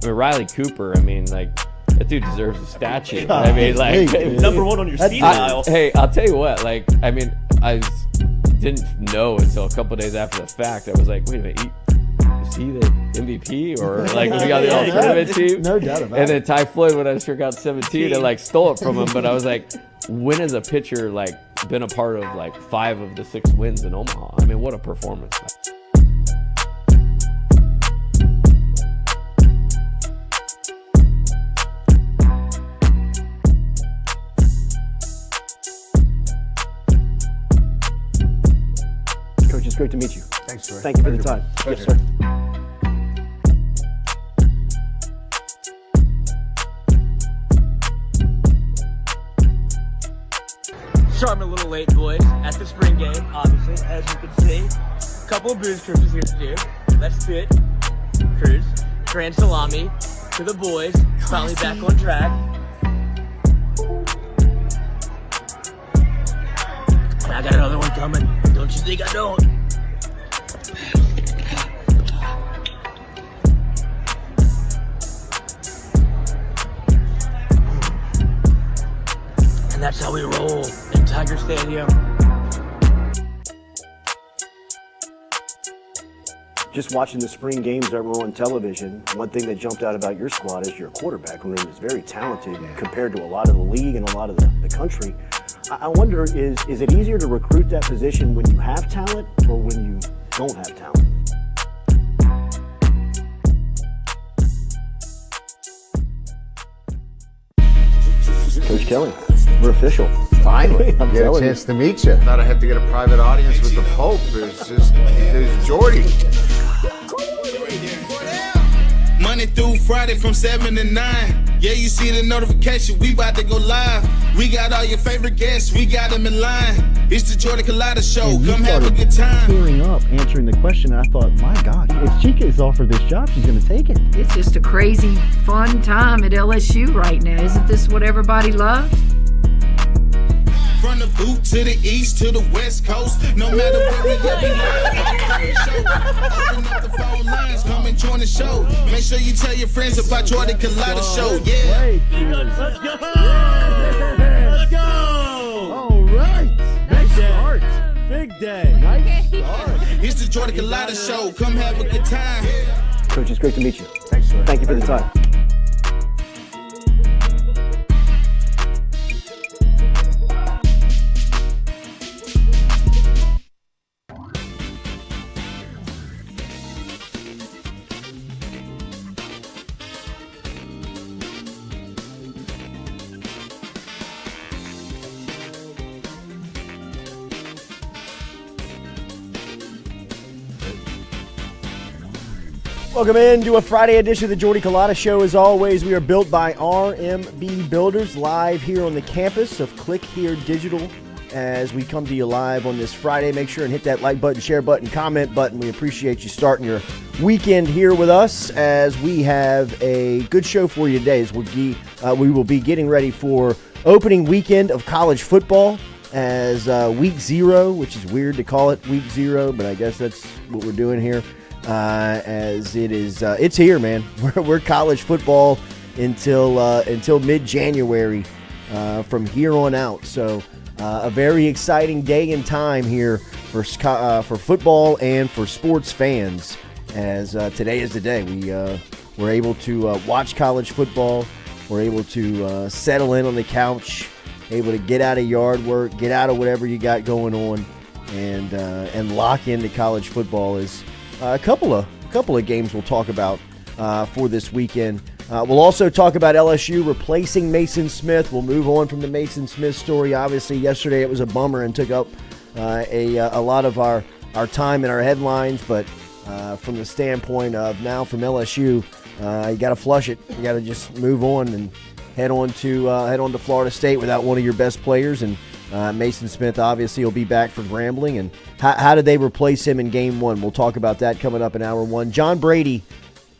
Riley Cooper, that dude deserves a statue. Number one on your seat aisle. Hey, I'll tell you what, I didn't know until a couple days after the fact. I was like, wait a minute, is he the MVP? Or we got the all-tournament team? No doubt about it. And then Ty Floyd, when I struck out 17, and stole it from him. But I was like, when has a pitcher been a part of 5 of the 6 wins in Omaha? What a performance. Coach, it's great to meet you. Thanks, sir. Thank you for the time. Pleasure. Yes, sir. Starting a little late, boys, at the spring game, obviously, as you can see. A couple of booze cruises here to do. Let's fit. Cruise. Grand salami to the boys. Finally back on track. And I got another one coming. Don't you think I don't? And that's how we roll in Tiger Stadium. Just watching the spring games that were on television, one thing that jumped out about your squad is your quarterback room is very talented compared to a lot of the league and a lot of the country. I wonder, is it easier to recruit that position when you have talent or when you don't have talent? Coach Kelly, we're official. Finally, I'm get a telling chance to meet you. Thought I had to get a private audience with the Pope. There's Jordy. Monday through Friday from 7 to 9. Yeah, you see the notification, we about to go live. We got all your favorite guests, we got them in line. It's the Jordy Culotta Show, come have a good time. Tearing up, answering the question, and I thought, my God, if Chica is offered this job, she's going to take it. It's just a crazy, fun time at LSU right now. Isn't this what everybody loves? From the boot to the east to the west coast, no matter where we at, we live. Open up the phone lines, come and join the show. Make sure you tell your friends about Jordy Culotta Show, yeah. Let's go! Let's go! All right. Big start. Big day. Nice start. It's the Jordy Culotta Show, come have a good time. Coach, it's great to meet you. Thanks, sir. Thank you for the time. Welcome in to a Friday edition of the Jordy Culotta Show. As always, we are built by RMB Builders, live here on the campus of Click Here Digital. As we come to you live on this Friday, make sure and hit that like button, share button, comment button. We appreciate you starting your weekend here with us as we have a good show for you today. As we will be getting ready for opening weekend of college football as week 0, which is weird to call it week 0, but I guess that's what we're doing here. As it is, it's here, man. We're college football until mid-January from here on out. So a very exciting day and time here for football and for sports fans. As today is the day we're able to watch college football. We're able to settle in on the couch, able to get out of yard work, get out of whatever you got going on, and lock into college football. Is a couple of games we'll talk about for this weekend. We'll also talk about LSU replacing Mason Smith. We'll move on from the Mason Smith story. Obviously, yesterday it was a bummer and took up a lot of our time and our headlines. But from the standpoint of now from LSU, you got to flush it. You got to just move on and head on to Florida State without one of your best players. And Mason Smith obviously will be back for Grambling. And how did they replace him in Game 1? We'll talk about that coming up in Hour 1. John Brady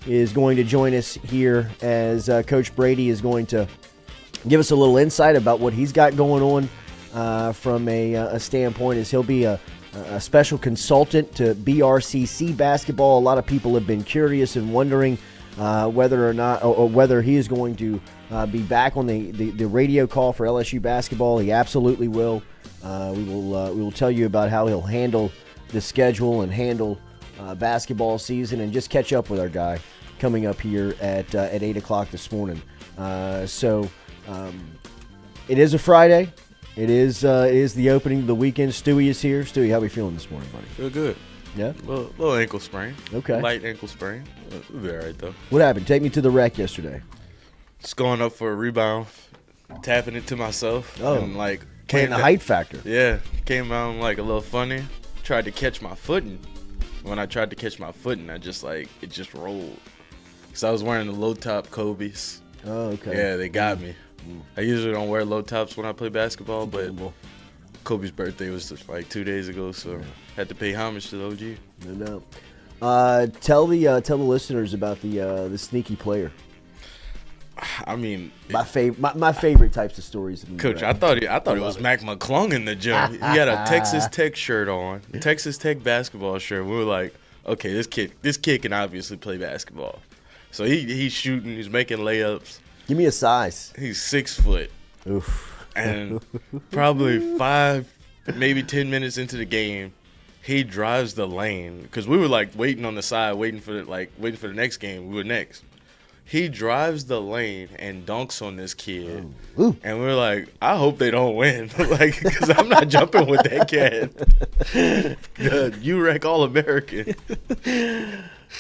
is going to join us here as Coach Brady is going to give us a little insight about what he's got going on from a standpoint, as he'll be a special consultant to BRCC basketball. A lot of people have been curious and wondering whether or not, or whether he is going to be back on the radio call for LSU basketball. He absolutely will. We will tell you about how he'll handle the schedule and handle basketball season, and just catch up with our guy coming up here at 8 o'clock this morning. It is a Friday. It is the opening of the weekend. Stewie is here. Stewie, how are we feeling this morning, buddy? Feel good. Yeah? Little ankle sprain. Okay. Light ankle sprain. We'll be all right, though. What happened? Take me to the wreck yesterday. Just going up for a rebound, tapping it to myself. Oh. And, Playing the height factor. Yeah. Came out, a little funny. Tried to catch my footing. When I tried to catch my footing, I just, it just rolled. Because I was wearing the low-top Kobe's. Oh, okay. Yeah, they got me. I usually don't wear low tops when I play basketball, but Kobe's birthday was just 2 days ago, so had to pay homage to the OG. No doubt. Tell the listeners about the sneaky player. I mean, my favorite types of stories. Coach, I thought it was Mac McClung in the gym. He had a Texas Tech shirt on, Texas Tech basketball shirt. We were like, okay, this kid can obviously play basketball. So he's shooting, he's making layups. Give me a size. He's 6 foot. Oof. And probably 5, maybe 10 minutes into the game, he drives the lane because we were waiting on the side, waiting for the next game. We were next. He drives the lane and dunks on this kid, and we're like, I hope they don't win, because I'm not jumping with that kid. UREC All-American.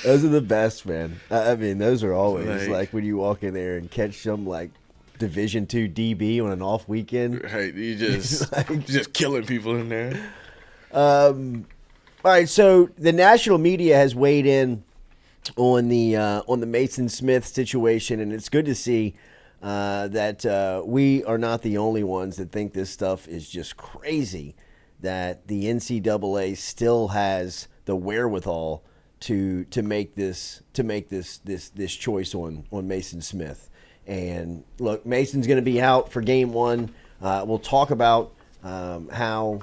Those are the best, man. I mean, those are always when you walk in there and catch some Division II DB on an off weekend. Right, you just killing people in there. All right, so the national media has weighed in on the Mason Smith situation, and it's good to see that we are not the only ones that think this stuff is just crazy. That the NCAA still has the wherewithal to make this choice on Mason Smith. And look, Mason's going to be out for game one. We'll talk about how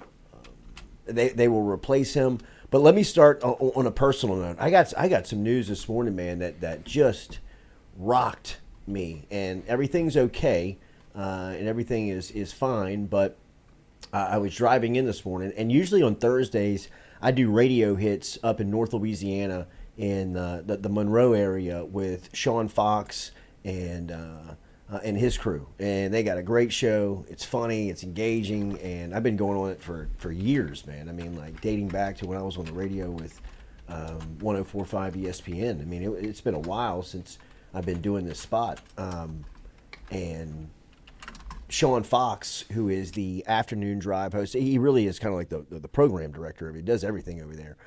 they will replace him. But let me start on a personal note. I got some news this morning, man, that just rocked me. And everything's okay, and everything is fine. But I was driving in this morning, and usually on Thursdays I do radio hits up in North Louisiana in the Monroe area with Sean Fox and his crew, and they got a great show. It's funny, it's engaging, and I've been going on it for years, man. I mean, dating back to when I was on the radio with 104.5 ESPN. I mean, it's been a while since I've been doing this spot. And Sean Fox, who is the afternoon drive host, he really is kind of like the program director of it. He does everything over there.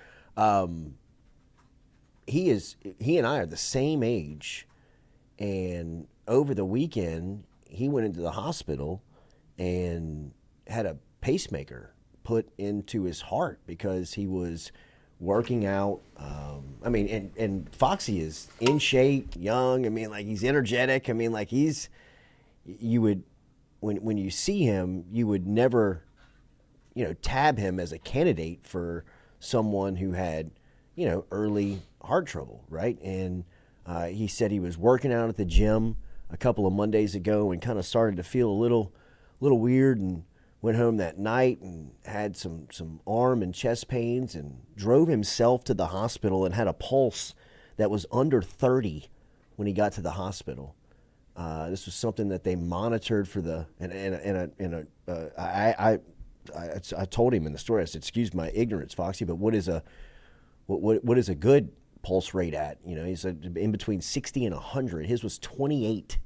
He and I are the same age, and over the weekend he went into the hospital and had a pacemaker put into his heart because he was working out. I mean, and Foxy is in shape, young. I mean, he's energetic. I mean, when you see him, you would never, tab him as a candidate for someone who had, early heart trouble, right? And he said he was working out at the gym a couple of Mondays ago and kind of started to feel a little weird, and went home that night and had some arm and chest pains and drove himself to the hospital and had a pulse that was under 30 when he got to the hospital. This was something that they monitored for I told him in the story, I said, excuse my ignorance, Foxy, but what is a good pulse rate at? He said in between 60 and 100. His was 28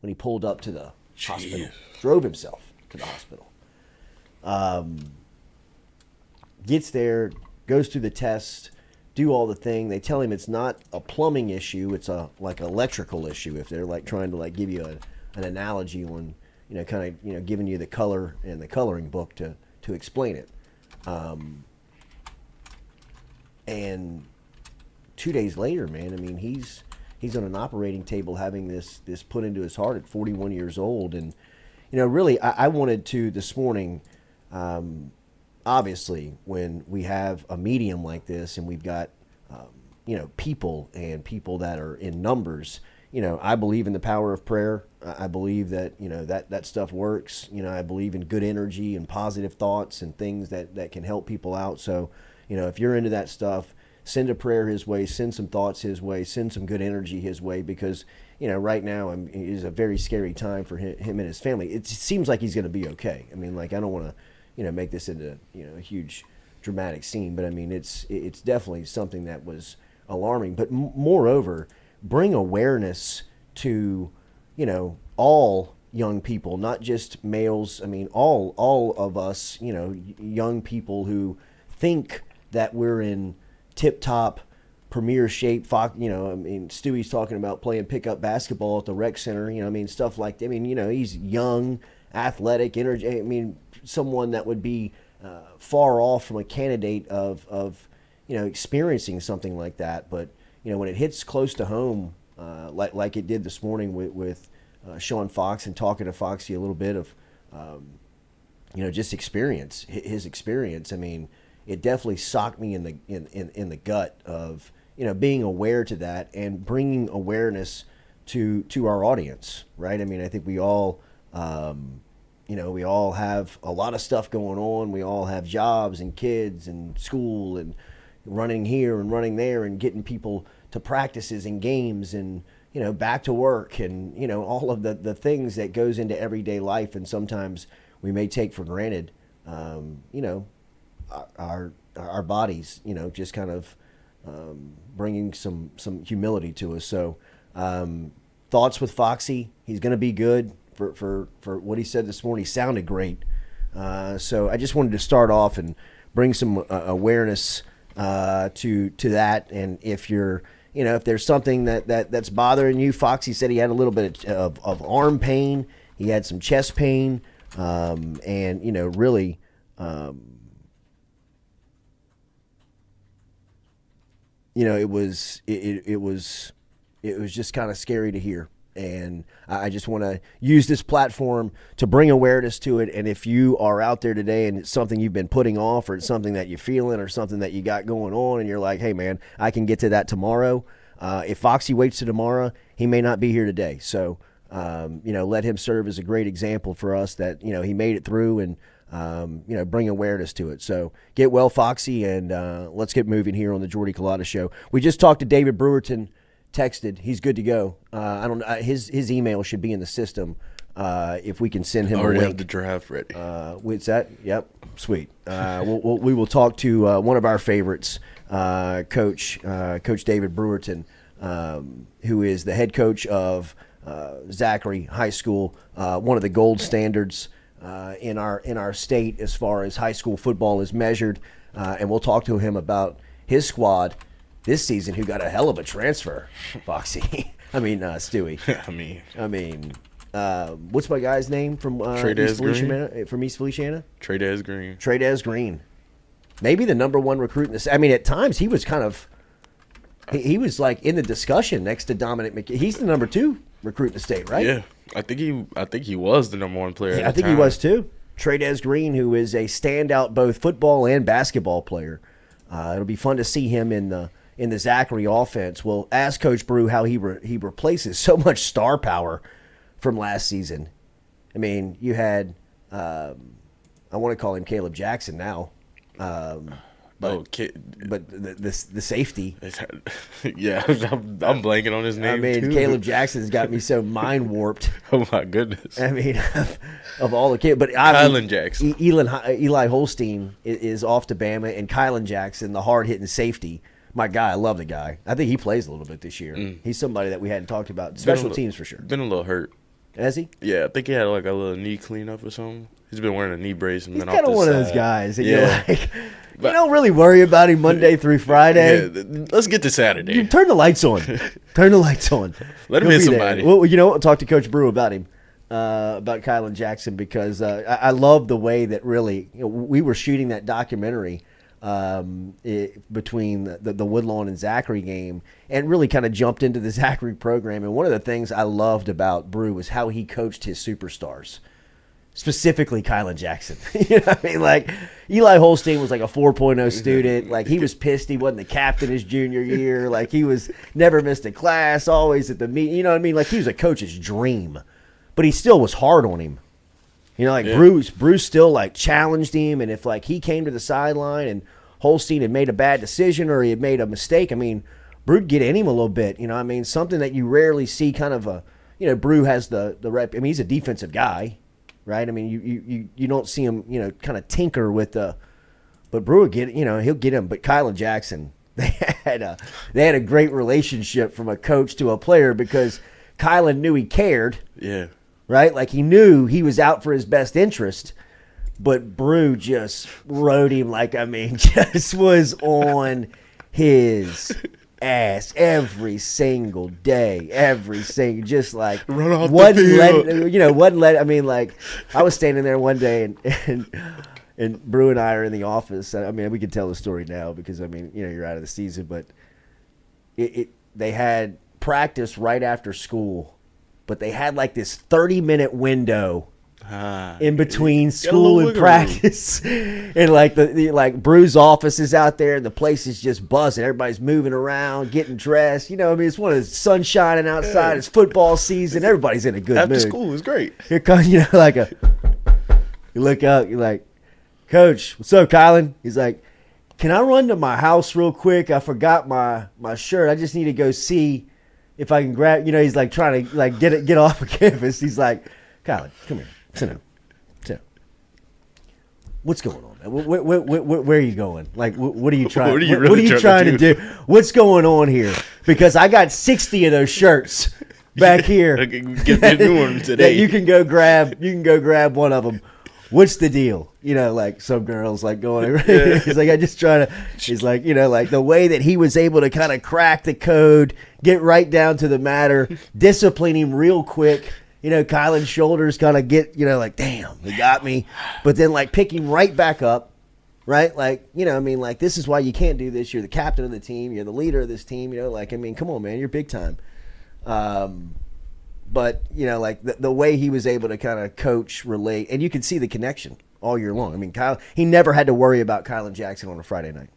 when he pulled up to the hospital, drove himself to the hospital. Gets there, goes through the test, do all the thing. They tell him it's not a plumbing issue, it's a electrical issue. If they're trying to give you an analogy on, giving you the color and the coloring book to explain it. And 2 days later, man, I mean, he's on an operating table having this put into his heart at 41 years old. And, really, I wanted to this morning, obviously, when we have a medium like this and we've got people and people that are in numbers. I believe in the power of prayer. I believe that, that stuff works. I believe in good energy and positive thoughts and things that can help people out. So, if you're into that stuff, send a prayer his way, send some thoughts his way, send some good energy his way, because, right now it is a very scary time for him and his family. It seems like he's going to be okay. I mean, I don't want to, make this into, a huge dramatic scene, but I mean, it's definitely something that was alarming. But moreover, bring awareness to, all young people, not just males. I mean, all of us, young people who think that we're in tip-top premier shape. Stewie's talking about playing pickup basketball at the rec center, stuff like that. I mean, he's young, athletic, energy. I mean, someone that would be far off from a candidate of experiencing something like that. But, when it hits close to home, like it did this morning with Sean Fox, and talking to Foxy a little bit of, just his experience. I mean, it definitely socked me in the gut of, being aware to that and bringing awareness to our audience, right? I mean, I think we all, we all have a lot of stuff going on. We all have jobs and kids and school and running here and running there and getting people to practices and games and, back to work and, all of the things that goes into everyday life. And sometimes we may take for granted, our bodies, just kind of bringing some humility to us. So thoughts with Foxy. He's going to be good for what he said this morning. He sounded great. So I just wanted to start off and bring some awareness to that. And if you're, if there's something that's bothering you, Foxy said he had a little bit of arm pain. He had some chest pain. And, really, it was just kind of scary to hear. And I just want to use this platform to bring awareness to it. And if you are out there today and it's something you've been putting off, or it's something that you're feeling, or something that you got going on, and you're like, hey, man, I can get to that tomorrow. If Foxy waits to tomorrow, he may not be here today. So, let him serve as a great example for us that, he made it through, and, bring awareness to it. So get well, Foxy, and let's get moving here on the Jordy Culotta Show. We just talked to David Brewerton. Texted, he's good to go. I don't know, his email should be in the system. If we can send him a link. Have the draft ready. What's that? Yep, sweet. We will talk to one of our favorites, Coach David Brewerton, who is the head coach of Zachary High School, one of the gold standards in our state as far as high school football is measured, and we'll talk to him about his squad this season, who got a hell of a transfer, Foxy. I mean, Stewie. What's my guy's name from East Feliciana? Trey Green. Trey Green. Maybe the number one recruit in this. I mean, at times he was kind of, he was like in the discussion next to Dominic McKee. He's the number 2 recruit in the state, right? Yeah, I think he was the number 1 player. Yeah, I think he was too. Trey Green, who is a standout both football and basketball player. It'll be fun to see him in the Zachary offense. We'll ask Coach Brew how he replaces so much star power from last season. I mean, you had I want to call him Caleb Jackson now, but the safety. Yeah, I'm blanking on his name. I mean, too. Caleb Jackson's got me so mind warped. Oh my goodness! I mean, of all the kids, but Kylan Jackson, Eli Holstein is off to Bama, and Kylan Jackson, the hard hitting safety. My guy, I love the guy. I think he plays a little bit this year. He's somebody that we hadn't talked about. Special teams for sure. Been a little hurt. Has he? Yeah, I think he had like a little knee cleanup or something. He's been wearing a knee brace and He's been kind off of the one side. of those guys that you're like, you don't really worry about him Monday through Friday. Yeah, let's get to Saturday. You turn the lights on. Turn the lights on. Let him hit somebody. Well, you know what? I'll talk to Coach Brew about him, about Kylan Jackson, because I love the way that really we were shooting that documentary between the Woodlawn and Zachary game, and really kind of jumped into the Zachary program. And one of the things I loved about Brew was how he coached his superstars. specifically Kylan Jackson. You know what I mean? Like, Eli Holstein was like a 4.0 student. Like, he was pissed he wasn't the captain his junior year. Like, he was never missed a class, always at the meet. You know what I mean? Like, he was a coach's dream. But he still was hard on him. You know, like, Bruce still, like, challenged him. And if, like, he came to the sideline and Holstein had made a bad decision or he had made a mistake, I mean, Brew get in him a little bit. You know what I mean? Something that you rarely see kind of a, you know, Brew has the rep. I mean, he's a defensive guy. Right, I mean, you don't see him, you know, kind of tinker with the, but Brewer he'll get him. But Kylan Jackson, they had a great relationship from a coach to a player because Kylan knew he cared. Yeah. Right, like he knew he was out for his best interest, but Brew just rode him like, I mean, just was on his ass every single day, just like run off the field. Wasn't let. I mean, like, I was standing there one day and Brew and I are in the office. I mean, we can tell the story now because, I mean, you know, you're out of the season, but they had practice right after school, but they had like this 30-minute window in between school and practice. And like the Brew's office is out there and the place is just buzzing. Everybody's moving around, getting dressed. You know, I mean, it's one of the sun shining outside. Yeah. It's football season. Everybody's in a good mood. After school is great. Here comes, you look out, you're like, Coach, what's up, Kylan? He's like, can I run to my house real quick? I forgot my shirt. I just need to go see if I can grab, you know, he's like trying to like get off of campus. He's like, Kylan, come here. Sit down. What's going on, man? Where are you going? Like, what are you trying? What are you trying to do? What's going on here? Because I got 60 of those shirts back here. Get the new one today. You can go grab one of them. What's the deal? You know, like some girls like going. He's like, I just try to. He's like, you know, like the way that he was able to kind of crack the code, get right down to the matter, discipline him real quick. You know, Kylan's shoulders kind of get, you know, like, damn, he got me. But then, like, pick him right back up, right? Like, you know, I mean, like, this is why you can't do this. You're the captain of the team. You're the leader of this team. You know, like, I mean, come on, man. You're big time. But, you know, like, the way he was able to kind of coach, relate, and you can see the connection all year long. I mean, he never had to worry about Kylan Jackson on a Friday night.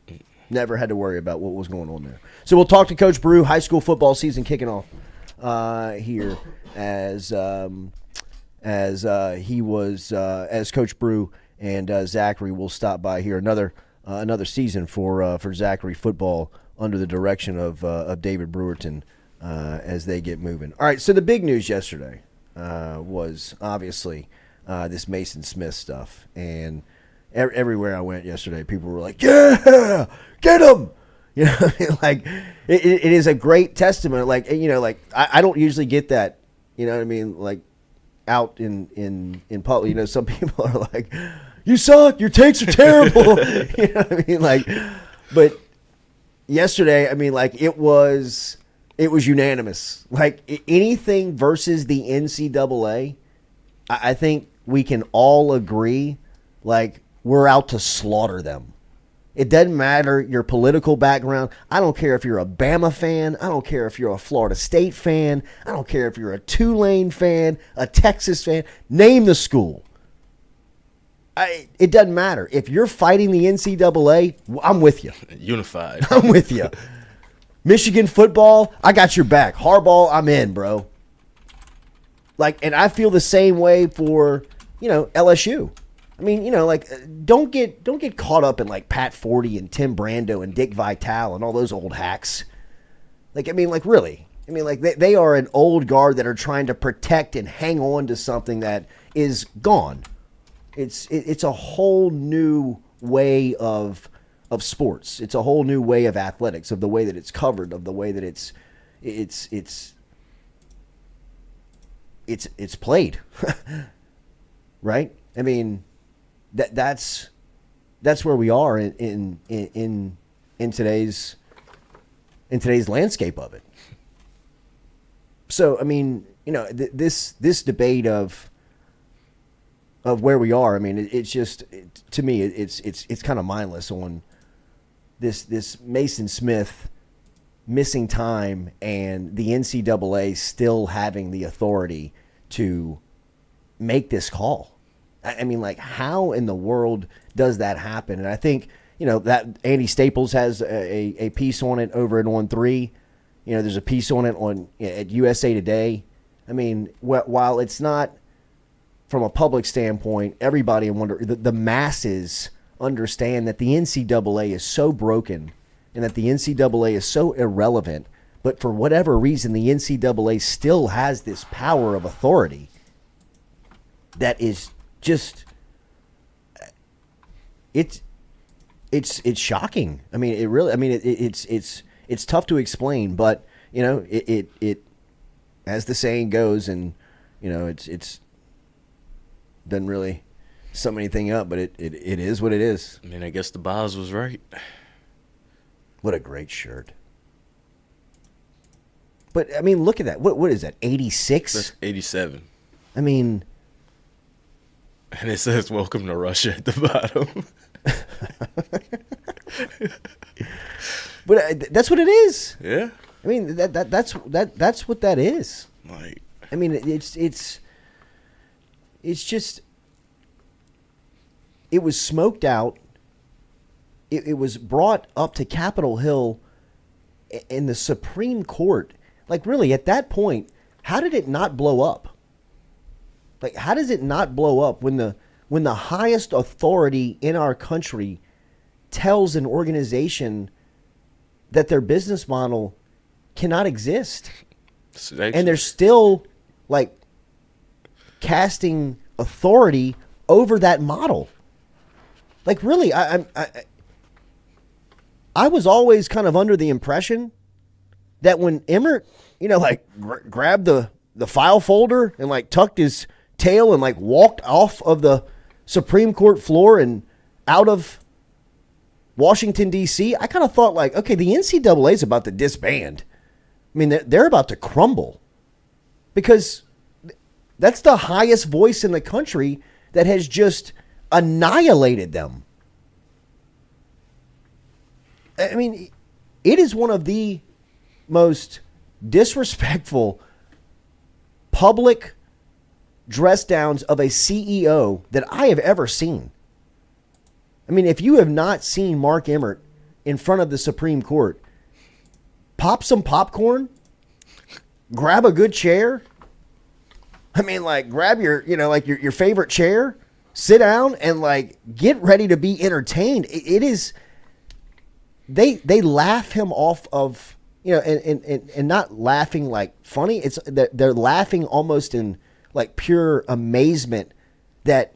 Never had to worry about what was going on there. So we'll talk to Coach Brew, high school football season kicking off here. As Coach Brew and Zachary will stop by here, another season for Zachary football under the direction of David Brewerton as they get moving. All right, so the big news yesterday was obviously this Mason Smith stuff, and everywhere I went yesterday, people were like, "Yeah, get him!" You know, like it is a great testament. Like, you know, like I don't usually get that. You know what I mean? Like out in public, you know, some people are like, "You suck. Your takes are terrible." You know what I mean? Like, but yesterday, I mean, like it was unanimous. Like anything versus the NCAA, I think we can all agree, like we're out to slaughter them. It doesn't matter your political background. I don't care if you're a Bama fan. I don't care if you're a Florida State fan. I don't care if you're a Tulane fan, a Texas fan. Name the school. It doesn't matter. If you're fighting the NCAA, I'm with you. Unified. I'm with you. Michigan football, I got your back. Harbaugh, I'm in, bro. Like, and I feel the same way for, you know, LSU. I mean, you know, like, don't get caught up in, like, Pat Forty and Tim Brando and Dick Vitale and all those old hacks. Like, I mean, like, really. I mean, like, they are an old guard that are trying to protect and hang on to something that is gone. It's a whole new way of sports. It's a whole new way of athletics, of the way that it's covered, of the way that it's played. Right? I mean, that's where we are in today's landscape of it. So I mean, you know, this debate of where we are. I mean, it's just to me, it's kind of mindless on this Mason Smith missing time and the NCAA still having the authority to make this call. I mean, like, how in the world does that happen? And I think, that Andy Staples has a piece on it over at On3. There's a piece on it at USA Today. I mean, while it's not from a public standpoint, everybody the masses understand that the NCAA is so broken and that the NCAA is so irrelevant. But for whatever reason, the NCAA still has this power of authority that is just it's shocking. I mean, it's tough to explain, but it as the saying goes, and it's doesn't really sum anything up, but it is what it is. I mean, I guess the boss was right. What a great shirt. But I mean, look at that. What is that? 86? That's 87. I mean, and it says "Welcome to Russia" at the bottom. But that's what it is. Yeah. I mean, that's what that is. Like, I mean, it's just, it was smoked out. It was brought up to Capitol Hill in the Supreme Court. Like, really, at that point, how did it not blow up? Like, how does it not blow up when the highest authority in our country tells an organization that their business model cannot exist? And they're still, like, casting authority over that model. Like, really, I was always kind of under the impression that when Emmert, grabbed the file folder and, like, tucked his tail and, like, walked off of the Supreme Court floor and out of Washington, D.C., I kind of thought, like, okay, the NCAA is about to disband. I mean, they're about to crumble because that's the highest voice in the country that has just annihilated them. I mean, it is one of the most disrespectful public dress downs of a CEO that I have ever seen. I mean, if you have not seen Mark Emmert in front of the Supreme Court, pop some popcorn, grab a good chair. I mean, like, grab your favorite chair, sit down, and, like, get ready to be entertained. It is, they laugh him off of, and not laughing like funny. It's they're laughing almost in, like, pure amazement that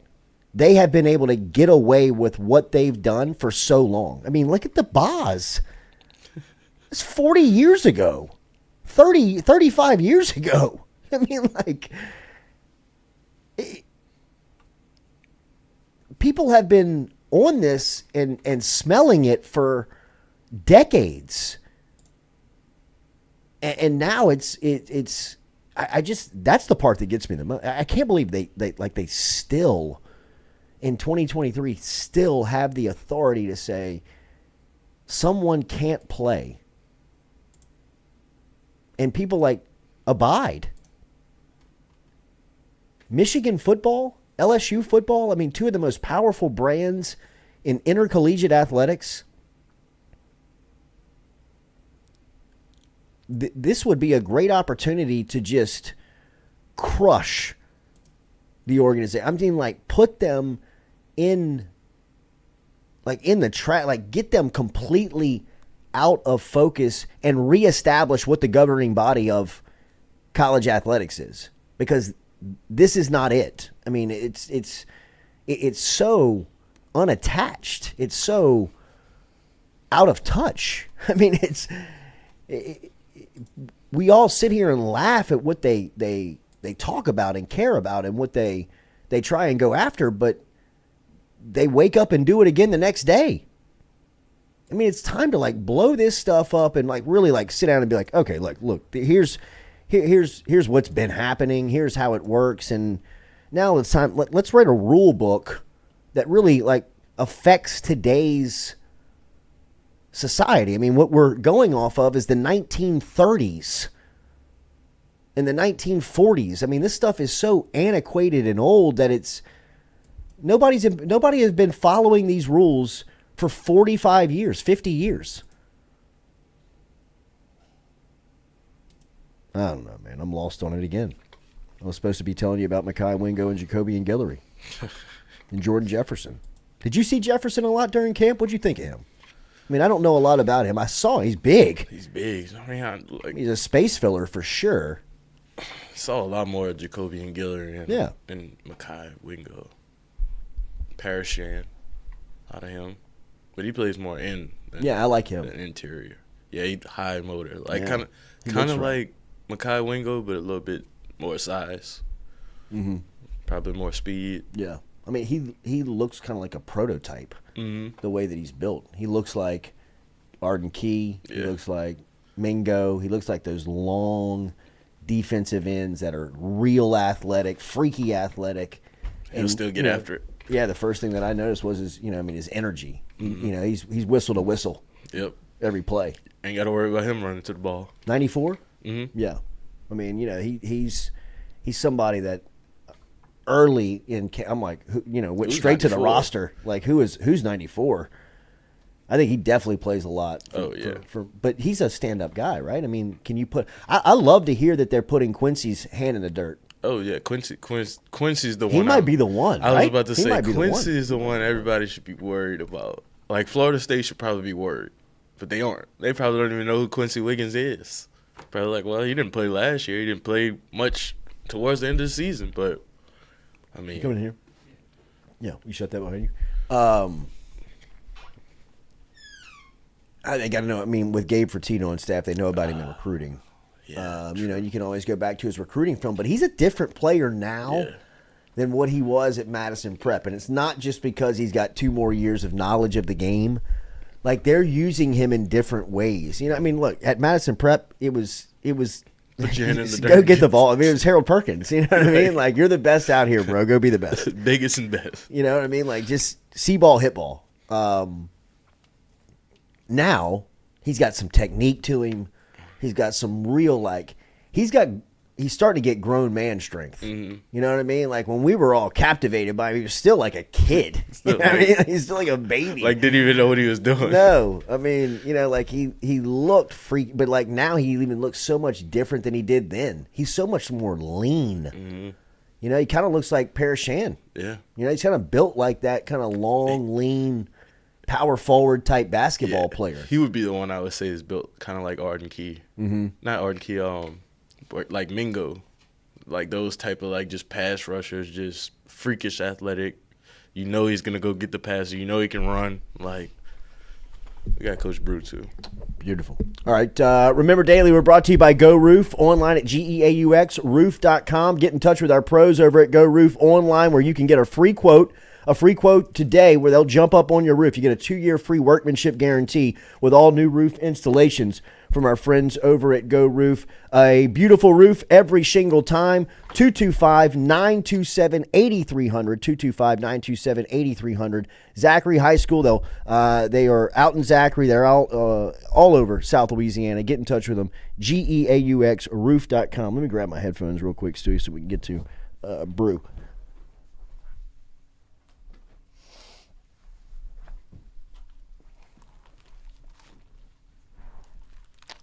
they have been able to get away with what they've done for so long. I mean, look at the Boz. It's 40 years ago, 35 years ago. I mean, like, people have been on this and smelling it for decades. And now it's I just, that's the part that gets me the most. I can't believe they still, in 2023, still have the authority to say someone can't play. And people, like, abide. Michigan football, LSU football, I mean, two of the most powerful brands in intercollegiate athletics. This would be a great opportunity to just crush the organization. I mean, like, put them in, like, in the track, like, get them completely out of focus and reestablish what the governing body of college athletics is, because this is not it. I mean, it's so unattached. It's so out of touch. I mean, we all sit here and laugh at what they talk about and care about and what they try and go after, but they wake up and do it again the next day. I mean, it's time to, like, blow this stuff up and, like, really, like, sit down and be like, okay, look, here's what's been happening. Here's how it works. And now it's time. Let's write a rule book that really, like, affects today's society. I mean, what we're going off of is the 1930s and the 1940s. I mean, this stuff is so antiquated and old that Nobody has been following these rules for 45 years, 50 years. I don't know, man. I'm lost on it again. I was supposed to be telling you about Mekhi Wingo and Jacoby and Guillory and Jordan Jefferson. Did you see Jefferson a lot during camp? What'd you think of him? I mean, I don't know a lot about him. I saw him. He's big. He's big. I mean, he's a space filler for sure. Saw a lot more of Jacoby and Guillory and Mekhi Wingo. Parashan out of him. But he plays more in than, I like him. Than interior. Yeah, he's high motor. Like kind of like Mekhi Wingo, but a little bit more size. Mm-hmm. Probably more speed. Yeah. I mean, he looks kind of like a prototype, the way that he's built. He looks like Arden Key. Yeah. He looks like Mingo. He looks like those long defensive ends that are real athletic, freaky athletic. He'll still get after it. Yeah, the first thing that I noticed was his energy. Mm-hmm. He's whistle to whistle. Yep. Every play. Ain't got to worry about him running to the ball. 94? Mm-hmm. Yeah. I mean, he's somebody that early in I'm like, went straight 94? To the roster. Like, who's 94? I think he definitely plays a lot. But he's a stand-up guy, right? I mean, can you put – I love to hear that they're putting Quincy's hand in the dirt. Oh, yeah, Quincy's the one. He might be the one, I was about to say, Quincy is the one everybody should be worried about. Like, Florida State should probably be worried, but they aren't. They probably don't even know who Quincy Wiggins is. Probably like, well, he didn't play last year. He didn't play much towards the end of the season, but, I mean. You coming in here? Yeah, you shut that behind you. They got to know, with Gabe Fertino and staff, they know about him in recruiting. Yeah, you can always go back to his recruiting film, but he's a different player now than what he was at Madison Prep. And it's not just because he's got 2 more years of knowledge of the game. Like, they're using him in different ways. Look, at Madison Prep, it was put your hand in the dirt. Go get the ball. It was Harold Perkins. You know what I mean? Like, you're the best out here, bro. Go be the best. Biggest and best. You know what I mean? Like, just see ball, hit ball. Now, he's got some technique to him. He's got some real, he's starting to get grown man strength. Mm-hmm. You know what I mean? Like, when we were all captivated by him, he was still like a kid. You know what I mean? He's still like a baby. Like, didn't even know what he was doing. No. He looked freak, but, now he even looks so much different than he did then. He's so much more lean. Mm-hmm. He kind of looks like Parashan. Yeah. He's kind of built like that kind of long, lean, power forward type basketball player. He would be the one I would say is built kind of like Arden Key. Mm-hmm. Not Arden Key, like Mingo. Like those type of just pass rushers, just freakish athletic. He's going to go get the pass. He can run. Like, we got Coach Brew too. Beautiful. All right. Remember, Daily, we're brought to you by Go Roof, online at GEAUXroof.com. Get in touch with our pros over at Go Roof online, where you can get a free quote today where they'll jump up on your roof. You get a 2-year free workmanship guarantee with all new roof installations from our friends over at Go Roof. A beautiful roof every shingle time. 225-927-8300. 225-927-8300. Zachary High School, they are out in Zachary. They're all over South Louisiana. Get in touch with them. GEAUXroof.com. Let me grab my headphones real quick, Stu, so we can get to Brew.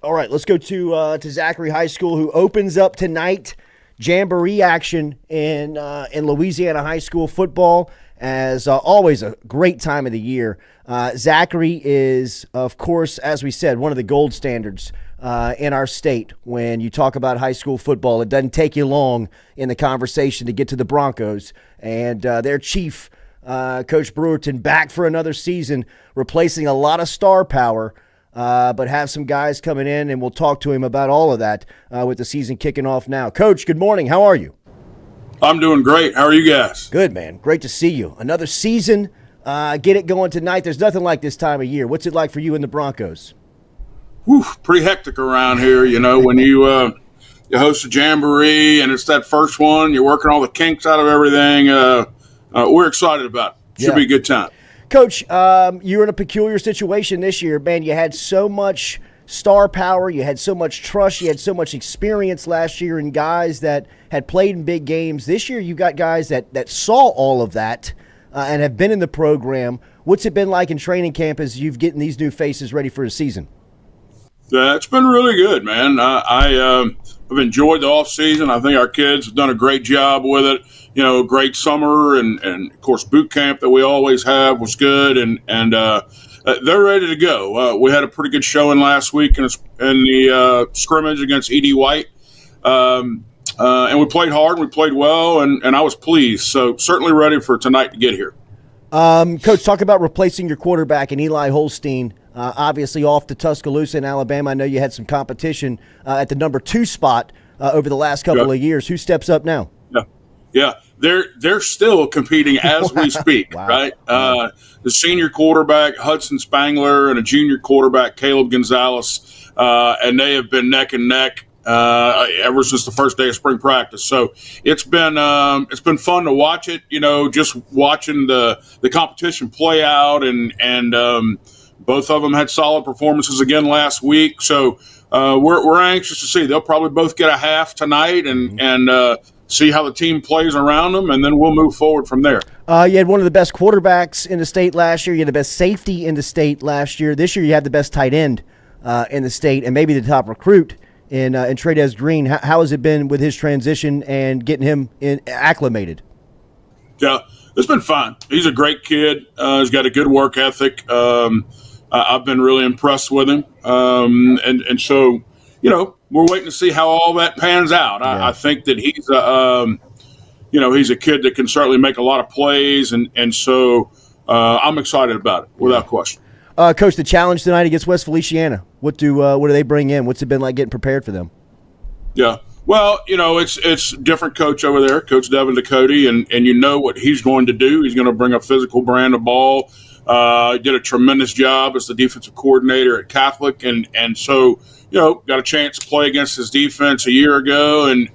All right, let's go to Zachary High School, who opens up tonight. Jamboree action in Louisiana high school football. As always, a great time of the year. Zachary is, of course, as we said, one of the gold standards in our state. When you talk about high school football, it doesn't take you long in the conversation to get to the Broncos. And their chief, Coach Brewerton, back for another season, replacing a lot of star power. But have some guys coming in, and we'll talk to him about all of that with the season kicking off now. Coach, good morning. How are you? I'm doing great. How are you guys? Good, man. Great to see you. Another season. Get it going tonight. There's nothing like this time of year. What's it like for you and the Broncos? Whew, pretty hectic around here. When you host a jamboree and it's that first one, you're working all the kinks out of everything. We're excited about it. Should be a good time. Coach, you're in a peculiar situation this year, man. You had so much star power, you had so much trust, you had so much experience last year in guys that had played in big games. This year you got guys that saw all of that and have been in the program. What's it been like in training camp as you've getting these new faces ready for the season? It's been really good, man. I've enjoyed the off season. I think our kids have done a great job with it. Great summer and of course boot camp that we always have was good, and they're ready to go. We had a pretty good showing last week in the scrimmage against E.D. White. And we played hard, we played well, and I was pleased. So certainly ready for tonight to get here. Coach, talk about replacing your quarterback in Eli Holstein, obviously off to Tuscaloosa in Alabama. I know you had some competition at the number 2 spot over the last couple of years. Who steps up now? Yeah. They're still competing as we speak, Wow. right? The senior quarterback, Hudson Spangler, and a junior quarterback, Caleb Gonzalez, and they have been neck and neck ever since the first day of spring practice. So it's been fun to watch it, just watching the competition play out, and both of them had solid performances again last week. So we're anxious to see. They'll probably both get a half tonight and see how the team plays around them, and then we'll move forward from there. You had one of the best quarterbacks in the state last year. You had the best safety in the state last year. This year you had the best tight end in the state, and maybe the top recruit in Trades Green. How has it been with his transition and getting him acclimated? Yeah, it's been fun. He's a great kid. He's got a good work ethic. I've been really impressed with him. And so, we're waiting to see how all that pans out. Yeah. I think that he's he's a kid that can certainly make a lot of plays. And so I'm excited about it without question. Coach, the challenge tonight against West Feliciana. What do they bring in? What's it been like getting prepared for them? Yeah. Well, it's different coach over there, Coach Devin Ducote, and you know what he's going to do. He's going to bring a physical brand of ball. He did a tremendous job as the defensive coordinator at Catholic, and so got a chance to play against his defense a year ago, and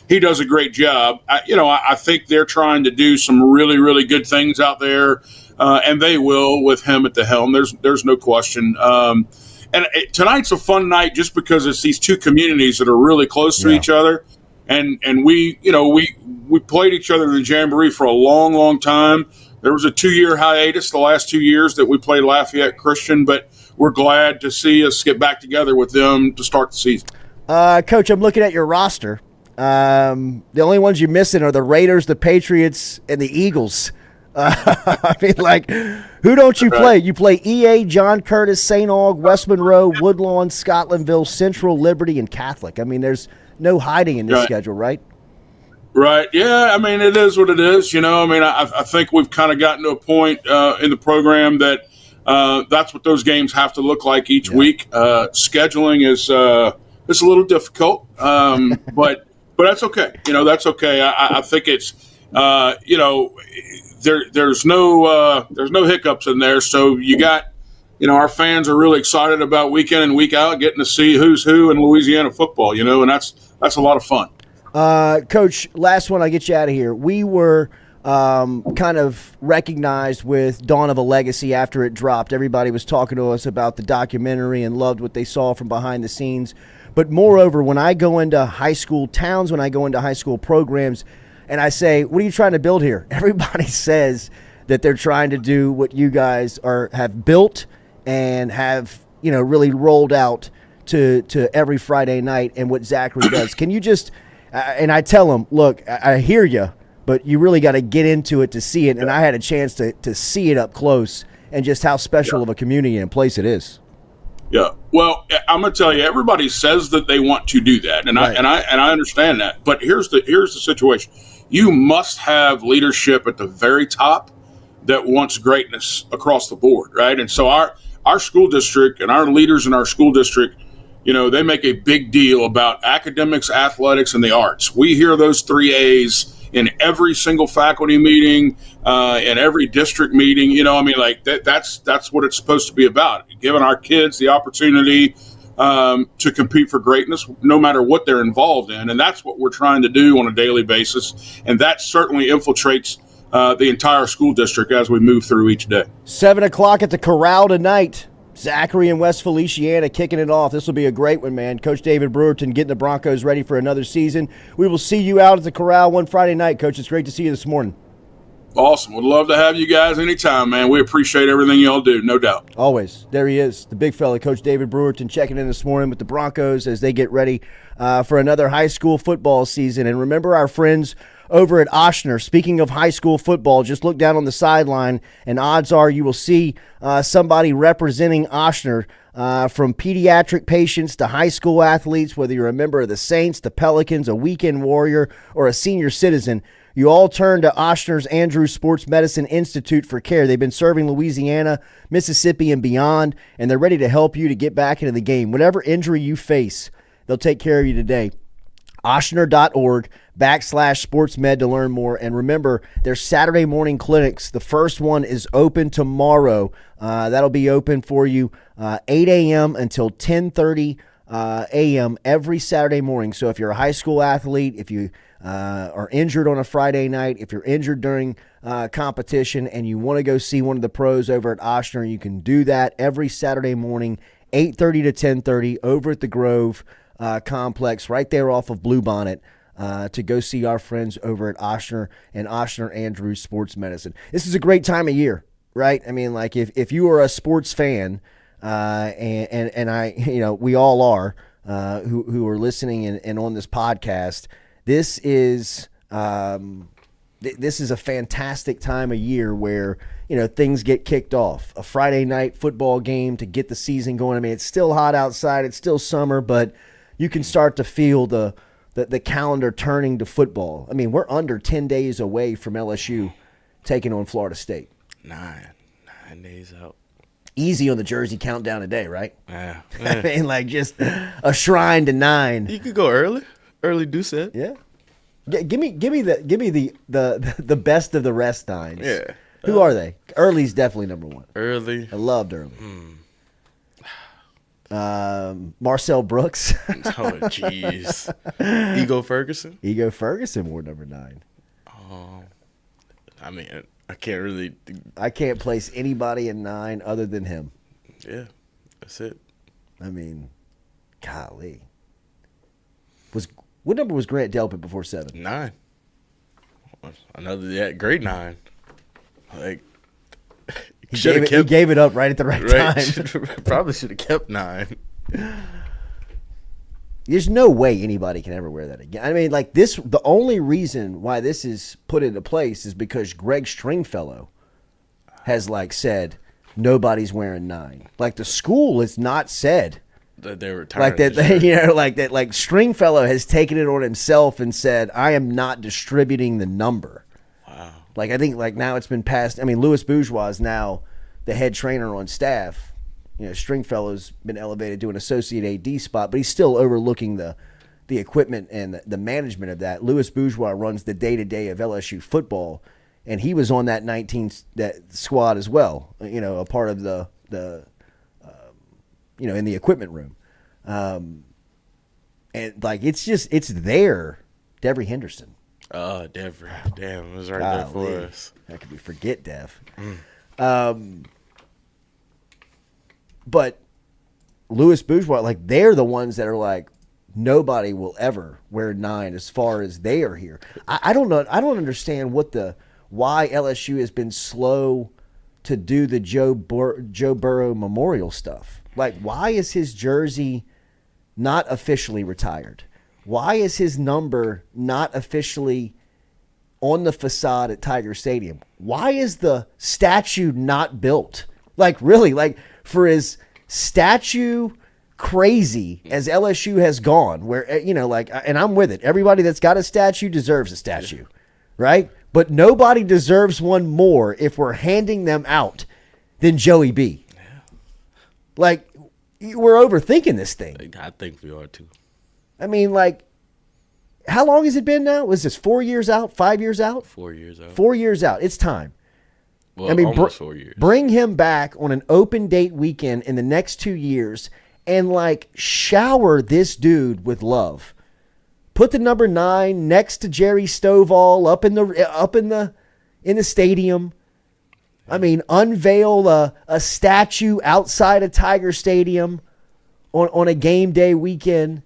he does a great job. I think they're trying to do some really, really good things out there, and they will with him at the helm. There's no question. Tonight's a fun night just because it's these two communities that are really close to each other, and we played each other in the Jamboree for a long, long time. There was a 2-year hiatus the last 2 years that we played Lafayette Christian, but we're glad to see us get back together with them to start the season. Coach, I'm looking at your roster. The only ones you're missing are the Raiders, the Patriots, and the Eagles. I mean, who don't you play? You play EA, John Curtis, St. Aug, West Monroe, Woodlawn, Scotlandville, Central, Liberty, and Catholic. I mean, there's no hiding in this schedule, right? Right. Yeah. I mean, it is what it is. I think we've kind of gotten to a point in the program that that's what those games have to look like each week. Scheduling is it's a little difficult, but that's okay. That's okay. I think it's there's no hiccups in there. So you got our fans are really excited about week in and week out getting to see who's who in Louisiana football. And that's a lot of fun. Coach, last one, I'll get you out of here. We were kind of recognized with Dawn of a Legacy after it dropped. Everybody was talking to us about the documentary and loved what they saw from behind the scenes. But moreover, when I go into high school towns, when I go into high school programs, and I say, what are you trying to build here? Everybody says that they're trying to do what you guys have built and have really rolled out to every Friday night and what Zachary does. Can you just and I tell him, look, I hear you, but you really got to get into it to see it. And I had a chance to see it up close and just how special of a community and place it is. Yeah. Well, I'm going to tell you, everybody says that they want to do that. And I understand that. But here's the situation. You must have leadership at the very top that wants greatness across the board. Right. And so our school district and our leaders in our school district, they make a big deal about academics, athletics, and the arts. We hear those 3 A's in every single faculty meeting, in every district meeting. That's what it's supposed to be about, giving our kids the opportunity to compete for greatness, no matter what they're involved in. And that's what we're trying to do on a daily basis. And that certainly infiltrates the entire school district as we move through each day. 7 o'clock at the Corral tonight. Zachary and West Feliciana kicking it off. This will be a great one, man. Coach David Brewerton getting the Broncos ready for another season. We will see you out at the Corral one Friday night, Coach. It's great to see you this morning. Awesome. Would love to have you guys anytime, man. We appreciate everything y'all do, no doubt. Always. There he is, the big fella, Coach David Brewerton, checking in this morning with the Broncos as they get ready for another high school football season. And remember our friends over at Ochsner. Speaking of high school football, just look down on the sideline, and odds are you will see somebody representing Ochsner, from pediatric patients to high school athletes, whether you're a member of the Saints, the Pelicans, a weekend warrior, or a senior citizen. You all turn to Ochsner's Andrews Sports Medicine Institute for care. They've been serving Louisiana, Mississippi, and beyond, and they're ready to help you to get back into the game. Whatever injury you face, they'll take care of you today. Ochsner.org/sportsmed to learn more. And remember, their Saturday morning clinics, the first one is open tomorrow. That'll be open for you 8 a.m. until 10:30 a.m. every Saturday morning. So if you're a high school athlete, if you are injured on a Friday night, if you're injured during competition and you want to go see one of the pros over at Ochsner, you can do that every Saturday morning, 8:30 to 10:30 over at the Grove complex right there off of Bluebonnet, to go see our friends over at Ochsner and Ochsner Andrews Sports Medicine. This is a great time of year, right? I mean, like if you are a sports fan, and I, we all are, who are listening and on this podcast, this is a fantastic time of year where, things get kicked off. A Friday night football game to get the season going. I mean, it's still hot outside. It's still summer, but you can start to feel the calendar turning to football. I mean, we're under 10 days away from LSU taking on Florida State. 9 days out. Easy on the jersey countdown today, right? Yeah. I mean, like just a shrine to 9. You could go early. Early Doucette. Yeah. Give me the best of the rest 9s. Yeah. Who are they? Early's definitely number 1. Early. I loved Early. Marcel Brooks. Oh, jeez. Ego Ferguson. Ego Ferguson wore number 9. I mean, I can't really. I can't place anybody in 9 other than him. Yeah, that's it. I mean, golly. What number was Grant Delpit before 7? 9. Another grade 9. Like he gave it up right at the right time. Probably should have kept 9. There's no way anybody can ever wear that again. I mean, like this, the only reason why this is put into place is because Greg Stringfellow has said nobody's wearing 9. Like the school has not said that they were like that. Like Stringfellow has taken it on himself and said, I am not distributing the number. Wow. Like I think now it's been passed. I mean, Louis Bourgeois is now the head trainer on staff. Stringfellow's been elevated to an associate AD spot, but he's still overlooking the equipment and the management of that. Louis Bourgeois runs the day-to-day of LSU football, and he was on that 19 squad as well. A part of the in the equipment room, and it's there. Devery Henderson. Oh, Devery, damn, it was right there for us. How could we forget Dev? But Louis Bourgeois, they're the ones that are nobody will ever wear 9 as far as they are here. I don't know. I don't understand why LSU has been slow to do the Joe Burrow memorial stuff. Why is his jersey not officially retired? Why is his number not officially on the facade at Tiger Stadium? Why is the statue not built? For as statue crazy as LSU has gone, where, and I'm with it. Everybody that's got a statue deserves a statue, right? But nobody deserves one more if we're handing them out than Joey B. Yeah. We're overthinking this thing. I think we are too. I mean, how long has it been now? Was this 4 years out, 5 years out? 4 years out. 4 years out. It's time. Well, almost 4 years. Bring him back on an open date weekend in the next 2 years and shower this dude with love. Put the number 9 next to Jerry Stovall up in the stadium. I mean, unveil a statue outside of Tiger Stadium on a game day weekend.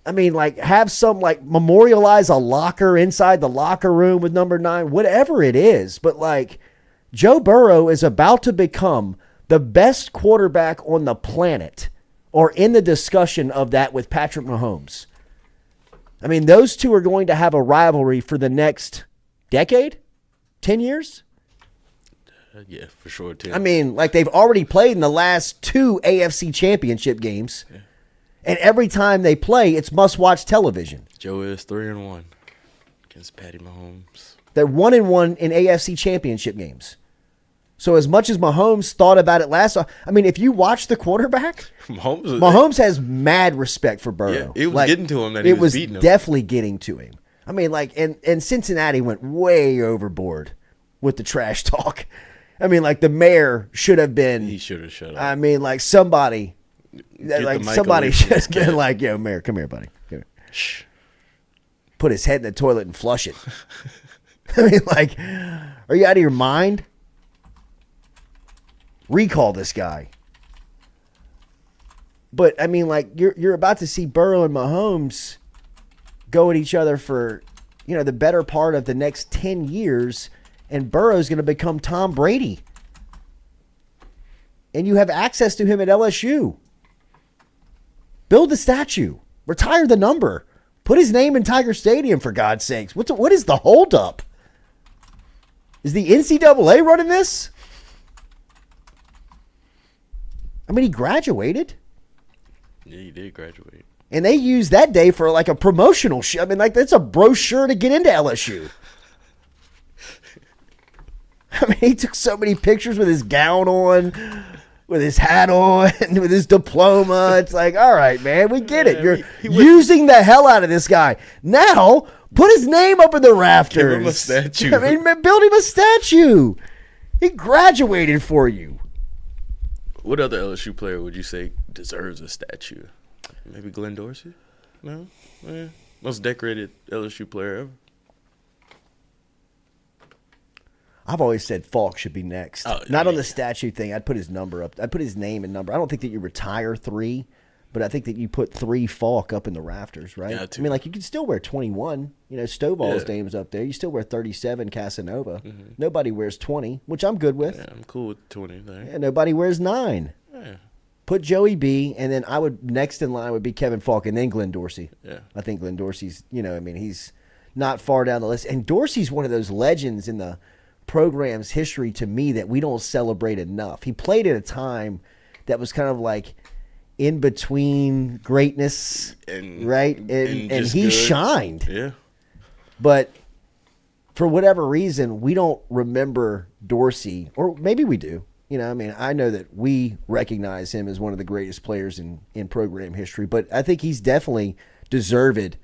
I mean, like, have some, like, memorialize a locker inside the locker room with number 9, whatever it is. But, like, Joe Burrow is about to become the best quarterback on the planet, or in the discussion of that with Patrick Mahomes. I mean, those two are going to have a rivalry for the next decade, 10 years. Yeah, for sure, 10. I mean, like, they've already played in the last 2 AFC championship games. Yeah. And every time they play, it's must-watch television. Joe is 3-1 against Patty Mahomes. They're 1-1 in AFC championship games. So as much as Mahomes thought about it last, I mean, if you watch the quarterback, Mahomes has mad respect for Burrow. Yeah, it was getting to him that he was beating him. It was definitely getting to him. I mean, like, and Cincinnati went way overboard with the trash talk. I mean, like, the mayor should have been. He should have shut up. I mean, like, somebody should have been like, yo, mayor, come here, buddy. Come here. Shh. Put his head in the toilet and flush it. I mean, like, are you out of your mind? Recall this guy. But, I mean, like, you're about to see Burrow and Mahomes go at each other for, you know, the better part of the next 10 years, and Burrow's going to become Tom Brady. And you have access to him at LSU. Build the statue. Retire the number. Put his name in Tiger Stadium, for God's sakes. What is the holdup? Is the NCAA running this? I mean, he graduated. Yeah, he did graduate. And they used that day for like a promotional show. I mean, like, that's a brochure to get into LSU. I mean, he took so many pictures with his gown on, with his hat on, with his diploma. It's like, all right, man, we get it. You're using the hell out of this guy. Now, put his name up in the rafters. Give him a statue. I mean, build him a statue. He graduated for you. What other LSU player would you say deserves a statue? Maybe Glenn Dorsey? No? Most decorated LSU player ever. I've always said Falk should be next. Not on the statue thing. I'd put his number up. I'd put his name and number. I don't think that you retire 3, but I think that you put 3 Falk up in the rafters, right? I mean, like, you can still wear 21. You know, Stovall's name's up there. You still wear 37, Casanova. Mm-hmm. Nobody wears 20, which I'm good with. Yeah, I'm cool with 20 there. Yeah, nobody wears 9. Yeah. Put Joey B, and then I would, next in line would be Kevin Falk, and then Glenn Dorsey. Yeah. I think Glenn Dorsey's, you know, I mean, he's not far down the list. And Dorsey's one of those legends in the program's history to me that we don't celebrate enough. He played at a time that was kind of like in between greatness, right? And he shined. Yeah. But for whatever reason, we don't remember Dorsey, or maybe we do. You know, I mean, I know that we recognize him as one of the greatest players in program history, but I think he's definitely deserved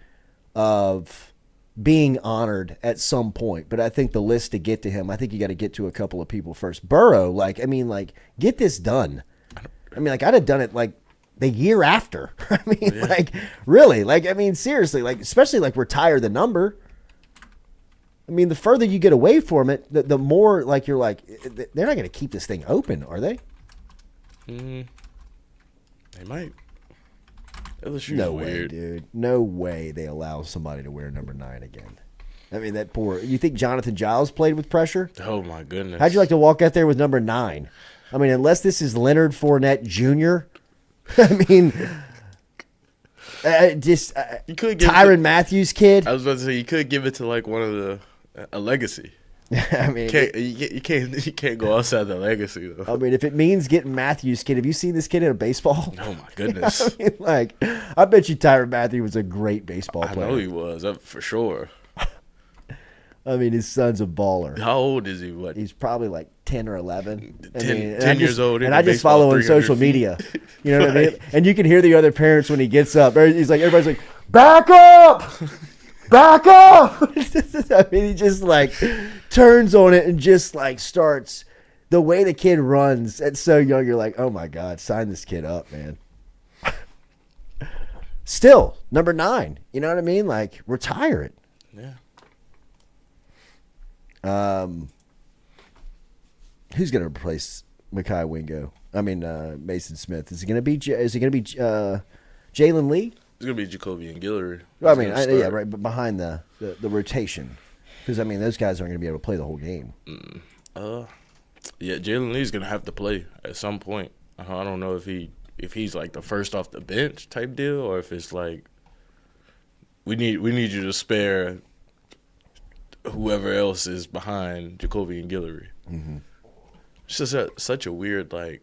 of being honored at some point. But I think the list to get to him, I think you got to get to a couple of people first. Burrow, get this done. I mean, I'd have done it the year after. I mean, really, seriously, especially retire the number. I mean, the further you get away from it, the more you're they're not going to keep this thing open, are they? They might. LSU's no weird. way, dude. No way they allow somebody to wear number 9 again. I mean, that poor. You think Jonathan Giles played with pressure? Oh my goodness. How'd you like to walk out there with number 9? I mean, unless this is Leonard Fournette Jr. I mean, you could Tyrann Matthews kid. I was about to say you could give it to one of a legacy. I mean, you can't go outside the legacy though. I mean, if it means getting Matthews kid, have you seen this kid in a baseball? Oh my goodness! I mean, I bet you Tyrann Matthews was a great baseball player. I know he was, for sure. I mean, his son's a baller. How old is he? What? He's probably 10 or 11. 10 years old. And I just follow on social media. You know what I mean? And you can hear the other parents when he gets up. Everybody's like, back up! Back up! I mean, he just turns on it and just starts. The way the kid runs at so young, you're like, oh my God, sign this kid up, man. Still, number 9. You know what I mean? Retire it. Yeah. Who's going to replace Mason Smith? Is it going to be Jalen Lee? It's gonna be Jacoby and Guillory. Well, I mean, yeah, right, but behind the rotation, because I mean, those guys aren't going to be able to play the whole game. Yeah, Jalen Lee's gonna have to play at some point. I don't know if he's like the first off the bench type deal, or if it's like we need you to spare whoever else is behind Jacoby and Guillory. Mm-hmm. It's just such a weird, like,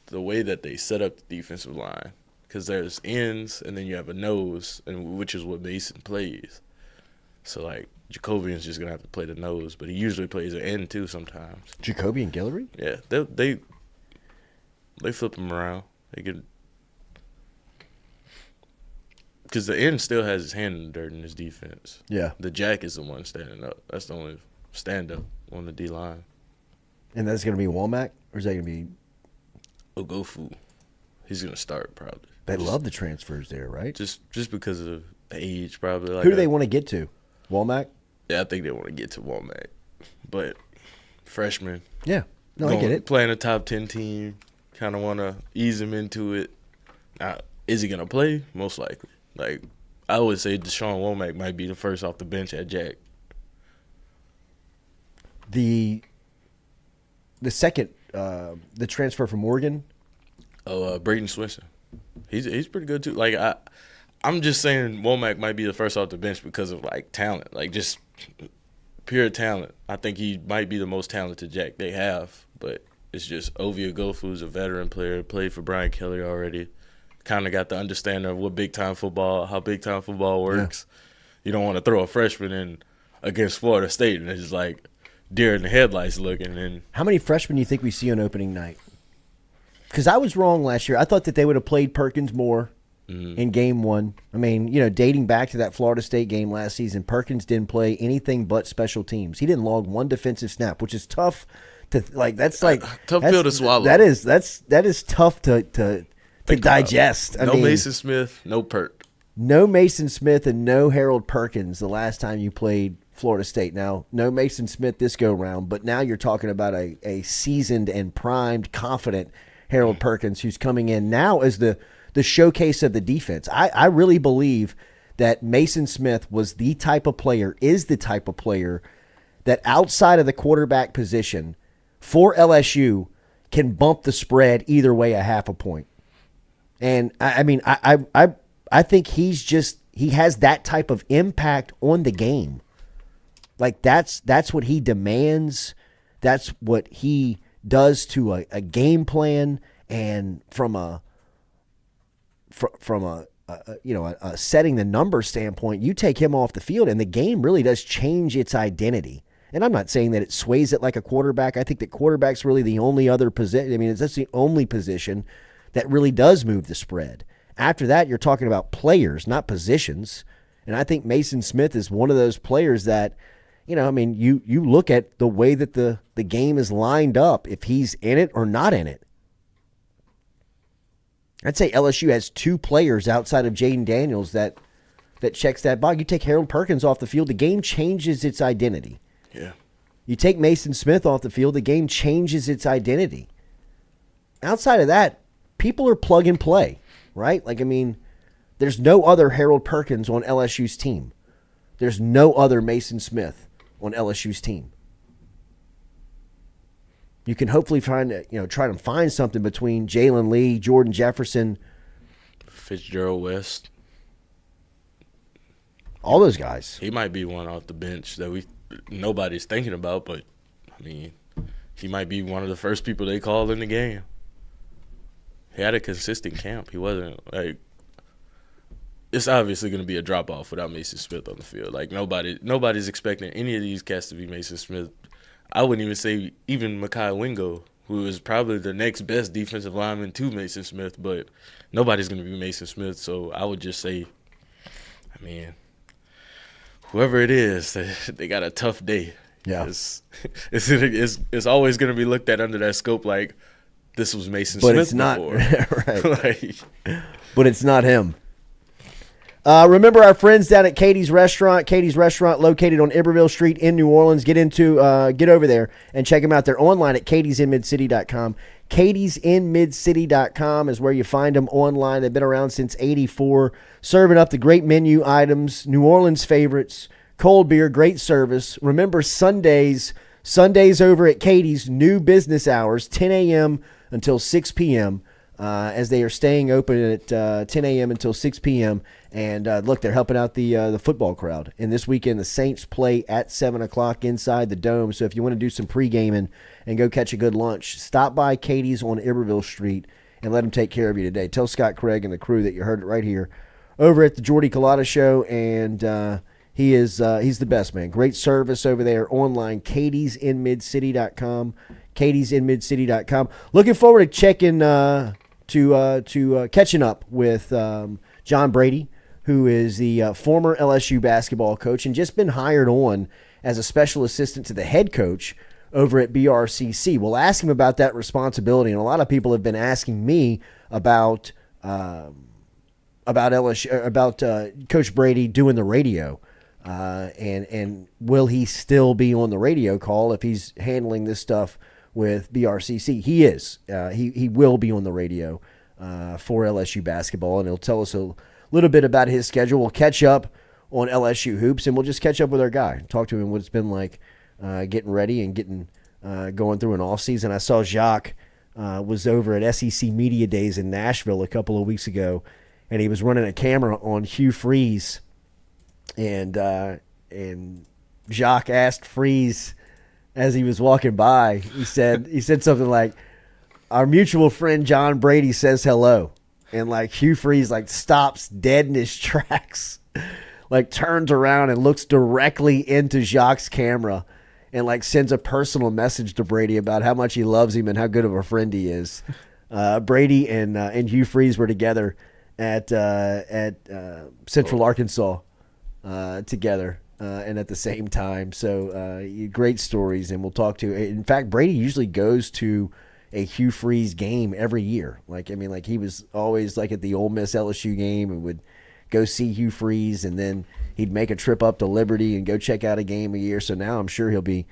the way that they set up the defensive line, because there's ends and then you have a nose, and which is what Mason plays. So like Jacobian's just gonna have to play the nose, but he usually plays an end too sometimes. Jacoby and Guillory? Yeah, they flip him around. They get, because the end still has his hand in the dirt in his defense. Yeah. The Jack is the one standing up. That's the only stand up on the D line. And that's going to be Womack, or is that going to be Ogofu? He's gonna start probably. They love the transfers there, right? Just because of the age, probably. Like who do they want to get to? Womack? Yeah, I think they want to get to Womack, but freshman. Yeah, no, I get it. Playing a top 10 team, kind of want to ease him into it. Now, is he gonna play? Most likely. Like I would say, Deshaun Womack might be the first off the bench at Jack. The second, the transfer from Oregon. Oh, Braden Swinson. He's pretty good too. Like I'm just saying Womack might be the first off the bench because of like talent, like just pure talent. I think he might be the most talented Jack they have, but it's just Ovie Ogofu's a veteran player, played for Brian Kelly already, kind of got the understanding of what how big time football works. Yeah. You don't want to throw a freshman in against Florida State and it's just like deer in the headlights looking. And how many freshmen do you think we see on opening night? Because I was wrong last year. I thought that they would have played Perkins more in game one. I mean, dating back to that Florida State game last season, Perkins didn't play anything but special teams. He didn't log one defensive snap, which is tough to like. That's like tough pill to swallow. That is tough to digest. No Mason Smith, no Perk. No Mason Smith and no Harold Perkins the last time you played Florida State. Now, no Mason Smith this go round, but now you're talking about a seasoned and primed, confident Harold Perkins, who's coming in now as the showcase of the defense. I really believe that Mason Smith is the type of player that outside of the quarterback position for LSU can bump the spread either way a half a point. And I think he has that type of impact on the game. Like that's what he demands. That's what he does to a game plan, and from a setting the number standpoint, you take him off the field and the game really does change its identity. And I'm not saying that it sways it like a quarterback. I think that quarterback's really the only other position. I mean, that's the only position that really does move the spread. After that, you're talking about players, not positions. And I think Mason Smith is one of those players that, you look at the way that the game is lined up, if he's in it or not in it. I'd say LSU has two players outside of Jaden Daniels that checks that box. You take Harold Perkins off the field, the game changes its identity. Yeah. You take Mason Smith off the field, the game changes its identity. Outside of that, people are plug and play, right? There's no other Harold Perkins on LSU's team. There's no other Mason Smith on LSU's team. You can hopefully try to find something between Jalen Lee, Jordan Jefferson, Fitzgerald West, all those guys. He might be one off the bench that nobody's thinking about, but he might be one of the first people they called in the game. He had a consistent camp. He wasn't like. It's obviously going to be a drop off without Mason Smith on the field. Like nobody's expecting any of these cats to be Mason Smith. I wouldn't even say even Mekhi Wingo, who is probably the next best defensive lineman to Mason Smith, but nobody's going to be Mason Smith. So I would just say, whoever it is, they got a tough day. Yeah, it's always going to be looked at under that scope like this was Mason Smith it's not before. right. But it's not him. Remember our friends down at Katie's Restaurant. Katie's Restaurant located on Iberville Street in New Orleans. Get over there and check them out. They're online at katiesinmidcity.com. katiesinmidcity.com is where you find them online. They've been around since 84, serving up the great menu items, New Orleans favorites, cold beer, great service. Remember Sundays over at Katie's, new business hours, 10 a.m. until 6 p.m., as they are staying open at 10 a.m. until 6 p.m. And look, they're helping out the football crowd. And this weekend, the Saints play at 7 o'clock inside the Dome. So if you want to do some pre-gaming and go catch a good lunch, stop by Katie's on Iberville Street and let them take care of you today. Tell Scott Craig and the crew that you heard it right here over at the Jordy Culotta Show. And he's the best, man. Great service over there online, katiesinmidcity.com. katiesinmidcity.com. Looking forward to catching up with John Brady, who is the former LSU basketball coach and just been hired on as a special assistant to the head coach over at BRCC. We'll ask him about that responsibility, and a lot of people have been asking me about LSU, about Coach Brady doing the radio, and will he still be on the radio call if he's handling this stuff with BRCC? He is. He will be on the radio for LSU basketball, and he'll tell us a little bit about his schedule. We'll catch up on LSU hoops, and we'll just catch up with our guy, talk to him what it's been like getting ready and getting going through an off season. I saw Jacques was over at SEC Media Days in Nashville a couple of weeks ago, and he was running a camera on Hugh Freeze, and Jacques asked Freeze as he was walking by. He said something like, "Our mutual friend John Brady says hello," and like Hugh Freeze like stops dead in his tracks, like turns around and looks directly into Jacques' camera, and like sends a personal message to Brady about how much he loves him and how good of a friend he is. Brady and Hugh Freeze were together at Central Arkansas together. And at the same time, so great stories, and we'll talk to. In fact, Brady usually goes to a Hugh Freeze game every year. Like he was always like at the Ole Miss LSU game and would go see Hugh Freeze, and then he'd make a trip up to Liberty and go check out a game a year. So now I'm sure he'll be,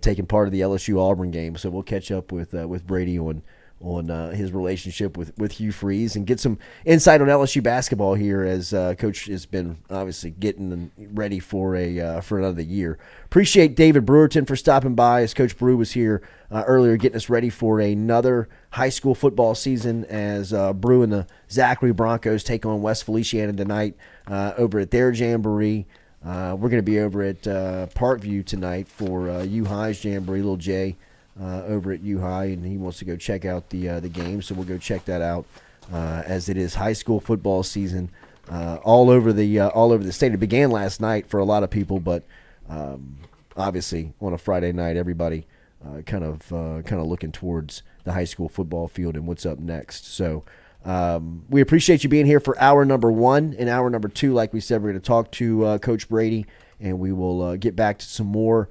taking part of the LSU Auburn game. So we'll catch up with Brady on his relationship with Hugh Freeze and get some insight on LSU basketball here as Coach has been obviously getting them ready for another year. Appreciate David Brewerton for stopping by as Coach Brew was here earlier getting us ready for another high school football season as Brew and the Zachary Broncos take on West Feliciana tonight over at their Jamboree. We're going to be over at Parkview tonight for U High's Jamboree, Little Jay. Over at U High, and he wants to go check out the game, so we'll go check that out as it is high school football season all over the state. It began last night for a lot of people, but obviously on a Friday night, everybody kind of looking towards the high school football field and what's up next. So we appreciate you being here for hour number 1 and hour number 2. Like we said, we're going to talk to Coach Brady, and we will get back to some more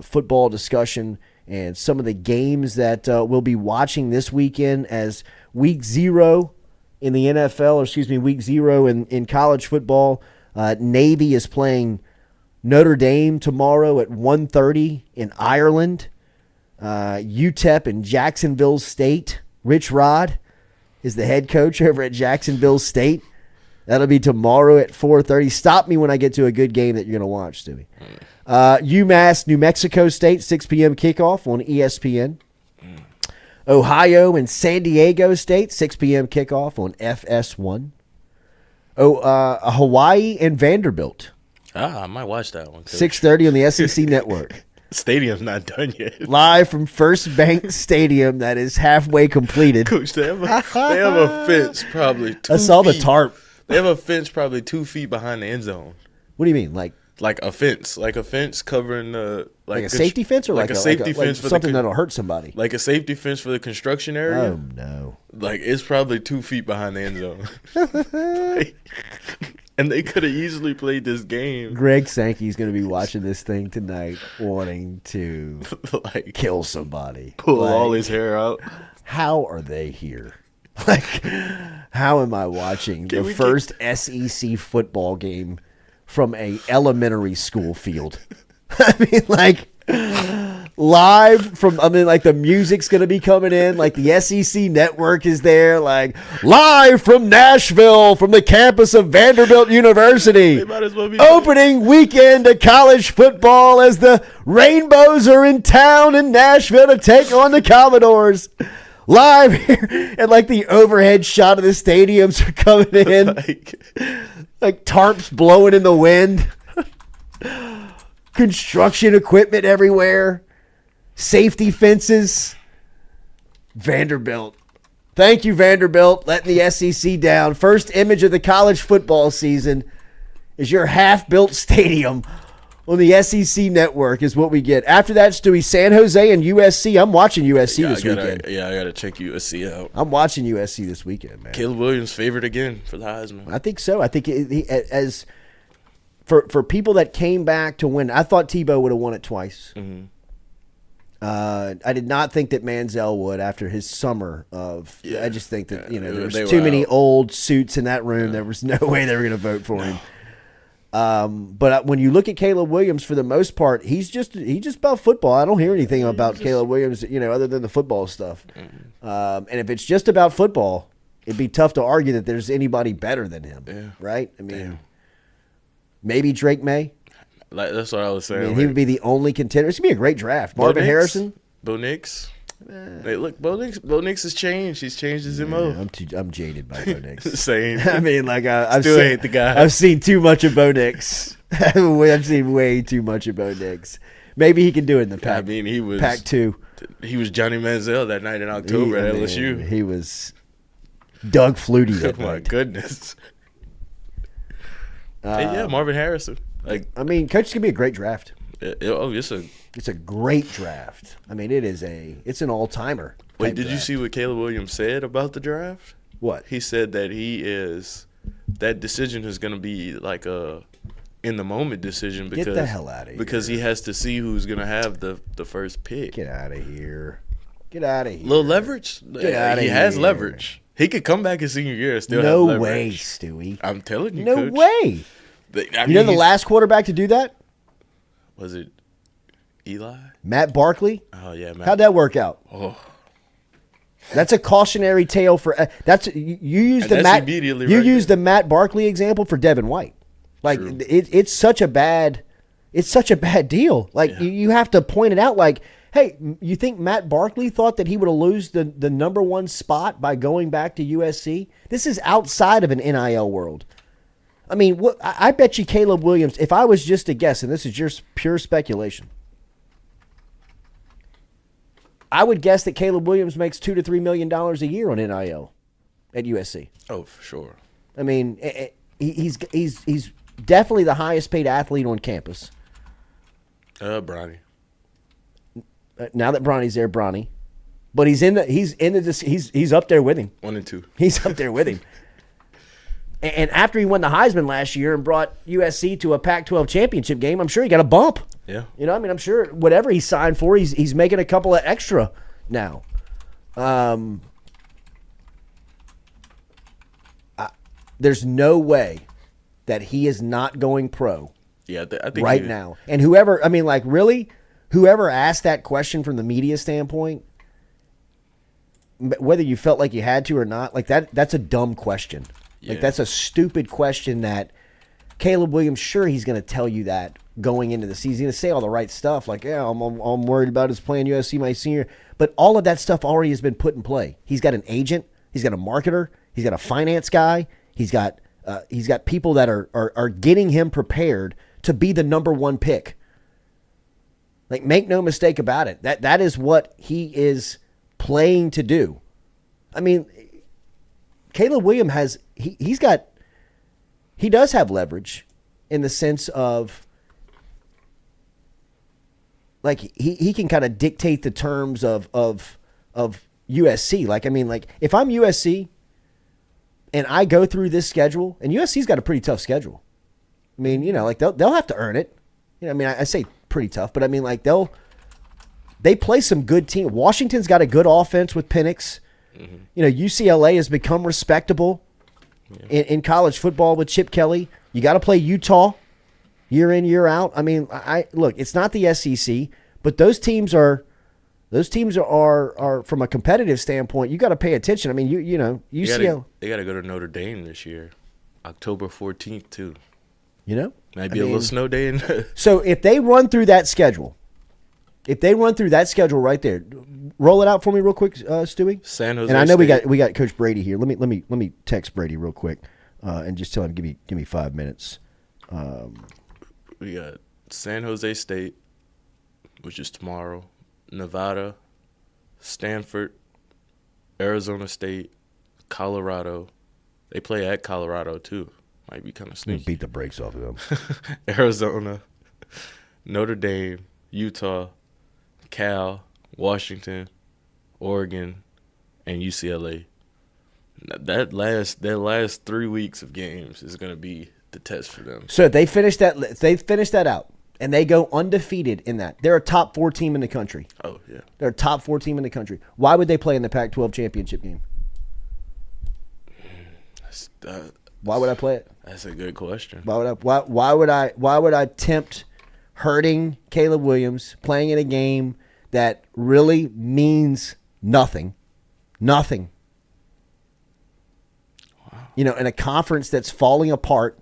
football discussion and some of the games that we'll be watching this weekend as week 0 in the NFL, or excuse me, week 0 in college football. Navy is playing Notre Dame tomorrow at 1:30 in Ireland. UTEP and Jacksonville State. Rich Rod is the head coach over at Jacksonville State. That'll be tomorrow at 4:30. Stop me when I get to a good game that you're going to watch, Stewie. UMass, New Mexico State, 6 p.m. kickoff on ESPN. Ohio and San Diego State, 6 p.m. kickoff on FS1. Hawaii and Vanderbilt. I might watch that one. 6:30 on the SEC Network. Stadium's not done yet. Live from First Bank Stadium that is halfway completed. Coach, they have a fence probably 2 I saw feet. the tarp. They have a fence probably 2 feet behind the end zone. What do you mean? Like a fence covering the like a safety fence, or like a safety fence for something that'll hurt somebody. Like a safety fence for the construction area. Oh no! Like it's probably 2 feet behind the end zone. And they could have easily played this game. Greg Sankey's going to be watching this thing tonight, wanting to kill somebody, pull all his hair out. How are they here? Like, how am I watching the first SEC football game from a elementary school field? I mean, like, live from, I mean, like, the music's going to be coming in. Like, the SEC network is there. Like, live from Nashville, from the campus of Vanderbilt University. They might as well be Opening weekend of college football as the Rainbows are in town in Nashville to take on the Commodores. Live here. And, like, the overhead shot of the stadiums are coming in. Like tarps blowing in the wind. Construction equipment everywhere. Safety fences. Vanderbilt. Thank you, Vanderbilt, letting the SEC down. First image of the college football season is your half-built stadium on the SEC network is what we get. After that, Stewie, San Jose and USC. I'm watching USC this weekend. Yeah, I got to check USC out. I'm watching USC this weekend, man. Caleb Williams favored again for the Heisman. I think so. I think as for people that came back to win, I thought Tebow would have won it twice. Mm-hmm. I did not think that Manziel would after his summer of. I just think that there was they too were many out. old suits in that room. There was no way they were going to vote for him. But when you look at Caleb Williams, for the most part, he's just about football. I don't hear anything about Caleb Williams, other than the football stuff. And if it's just about football, it'd be tough to argue that there's anybody better than him, right? I mean, maybe Drake May. Like that's what I was saying. I mean, he would be the only contender. It's gonna be a great draft. Marvin Harrison, Bo Nix. Hey, look, Bo Nix has changed. He's changed his MO. I'm jaded by Bo Nix. Same. I mean, like I've Still seen, hate the guy. I've seen too much of Bo Nix. I've seen way too much of Bo Nix. Maybe he can do it in the Pac. I mean, he was Pac-2. He was Johnny Manziel that night in October at LSU. He was Doug Flutie that Oh my night. goodness. Hey, Marvin Harrison. Like, I mean, Coach, it's gonna be a great draft. It's a great draft. I mean, it's an all-timer. Wait, did you see what Caleb Williams said about the draft? What? He said that that decision is going to be like a in the moment decision because Get the hell out of here. Because he has to see who's going to have the first pick. Get out of here. Get out of here. Little leverage. Get out of He here. has leverage. He could come back his senior year and still have No leverage. way, Stewie. I'm telling you, No Coach. way. I You know mean, the last quarterback to do that? was it Eli? Matt Barkley. Oh yeah, Matt. How'd that work out? Oh. That's a cautionary tale for you use And the that's Matt immediately you right use there. the Matt Barkley example for Devin White. Like True. it's such a bad deal. Like you have to point it out. Like, hey, you think Matt Barkley thought that he would have lose the number one spot by going back to USC? This is outside of an NIL world. I mean, I bet you Caleb Williams, if I was just to guess, and this is just pure speculation, I would guess that Caleb Williams makes $2 to $3 million a year on NIL at USC. Oh, for sure. I mean, he's definitely the highest paid athlete on campus. Bronny. Now that Bronny's there, Bronny, but he's up there with him. 1 and 2. He's up there with him. And after he won the Heisman last year and brought USC to a Pac-12 championship game, I'm sure he got a bump. Yeah. I mean, I'm sure whatever he signed for, he's making a couple of extra now. There's no way that he is not going pro Yeah, I think right now. And whoever asked that question from the media standpoint, whether you felt like you had to or not, like that's a dumb question. Like that's a stupid question that Caleb Williams, sure, he's going to tell you that going into the season. He's going to say all the right stuff like, yeah, I'm worried about his playing USC my senior. But all of that stuff already has been put in play. He's got an agent. He's got a marketer. He's got a finance guy. He's got people that are getting him prepared to be the number one pick. Like, make no mistake about it. That is what he is playing to do. I mean, Caleb Williams has he does have leverage in the sense of like he can kind of dictate the terms of USC. Like, I mean, like if I'm USC and I go through this schedule, and USC's got a pretty tough schedule. I mean, like they'll have to earn it. I mean, I say pretty tough, but I mean, like they play some good team. Washington's got a good offense with Penix. You know, UCLA has become respectable in college football with Chip Kelly. You got to play Utah year in, year out. I mean, look, it's not the SEC, but those teams are from a competitive standpoint. You got to pay attention. I mean, you know, UCLA. They got to go to Notre Dame this year, October 14th too. You know, might be a little snow day. So if they run through that schedule, right there, roll it out for me real quick, Stewie. San Jose. And I know State. we got Coach Brady here. Let me text Brady real quick, and just tell him give me 5 minutes. We got San Jose State, which is tomorrow. Nevada, Stanford, Arizona State, Colorado. They play at Colorado too. Might be kind of sneaky. Beat the brakes off of them. Arizona, Notre Dame, Utah, Cal, Washington, Oregon, and UCLA. That last 3 weeks of games is going to be the test for them. So if they finish that out and they go undefeated in that, they're a top 4 team in the country. Oh yeah, they're a top 4 team in the country. Why would they play in the Pac-12 championship game? Why would I play it? That's a good question. Why would I tempt hurting Caleb Williams, playing in a game that really means nothing? Nothing. Wow. You know, in a conference that's falling apart,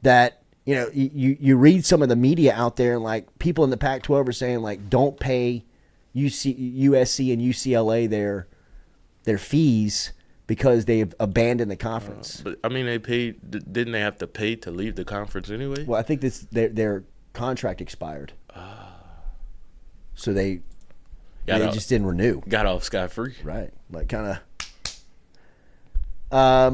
that, you know, you read some of the media out there, and like people in the Pac-12 are saying, like, don't pay USC and UCLA their fees because they've abandoned the conference. But I mean, they paid. Didn't they have to pay to leave the conference anyway? Well, I think their contract expired, so they just didn't renew. Got off scot-free, right? Like kind of. I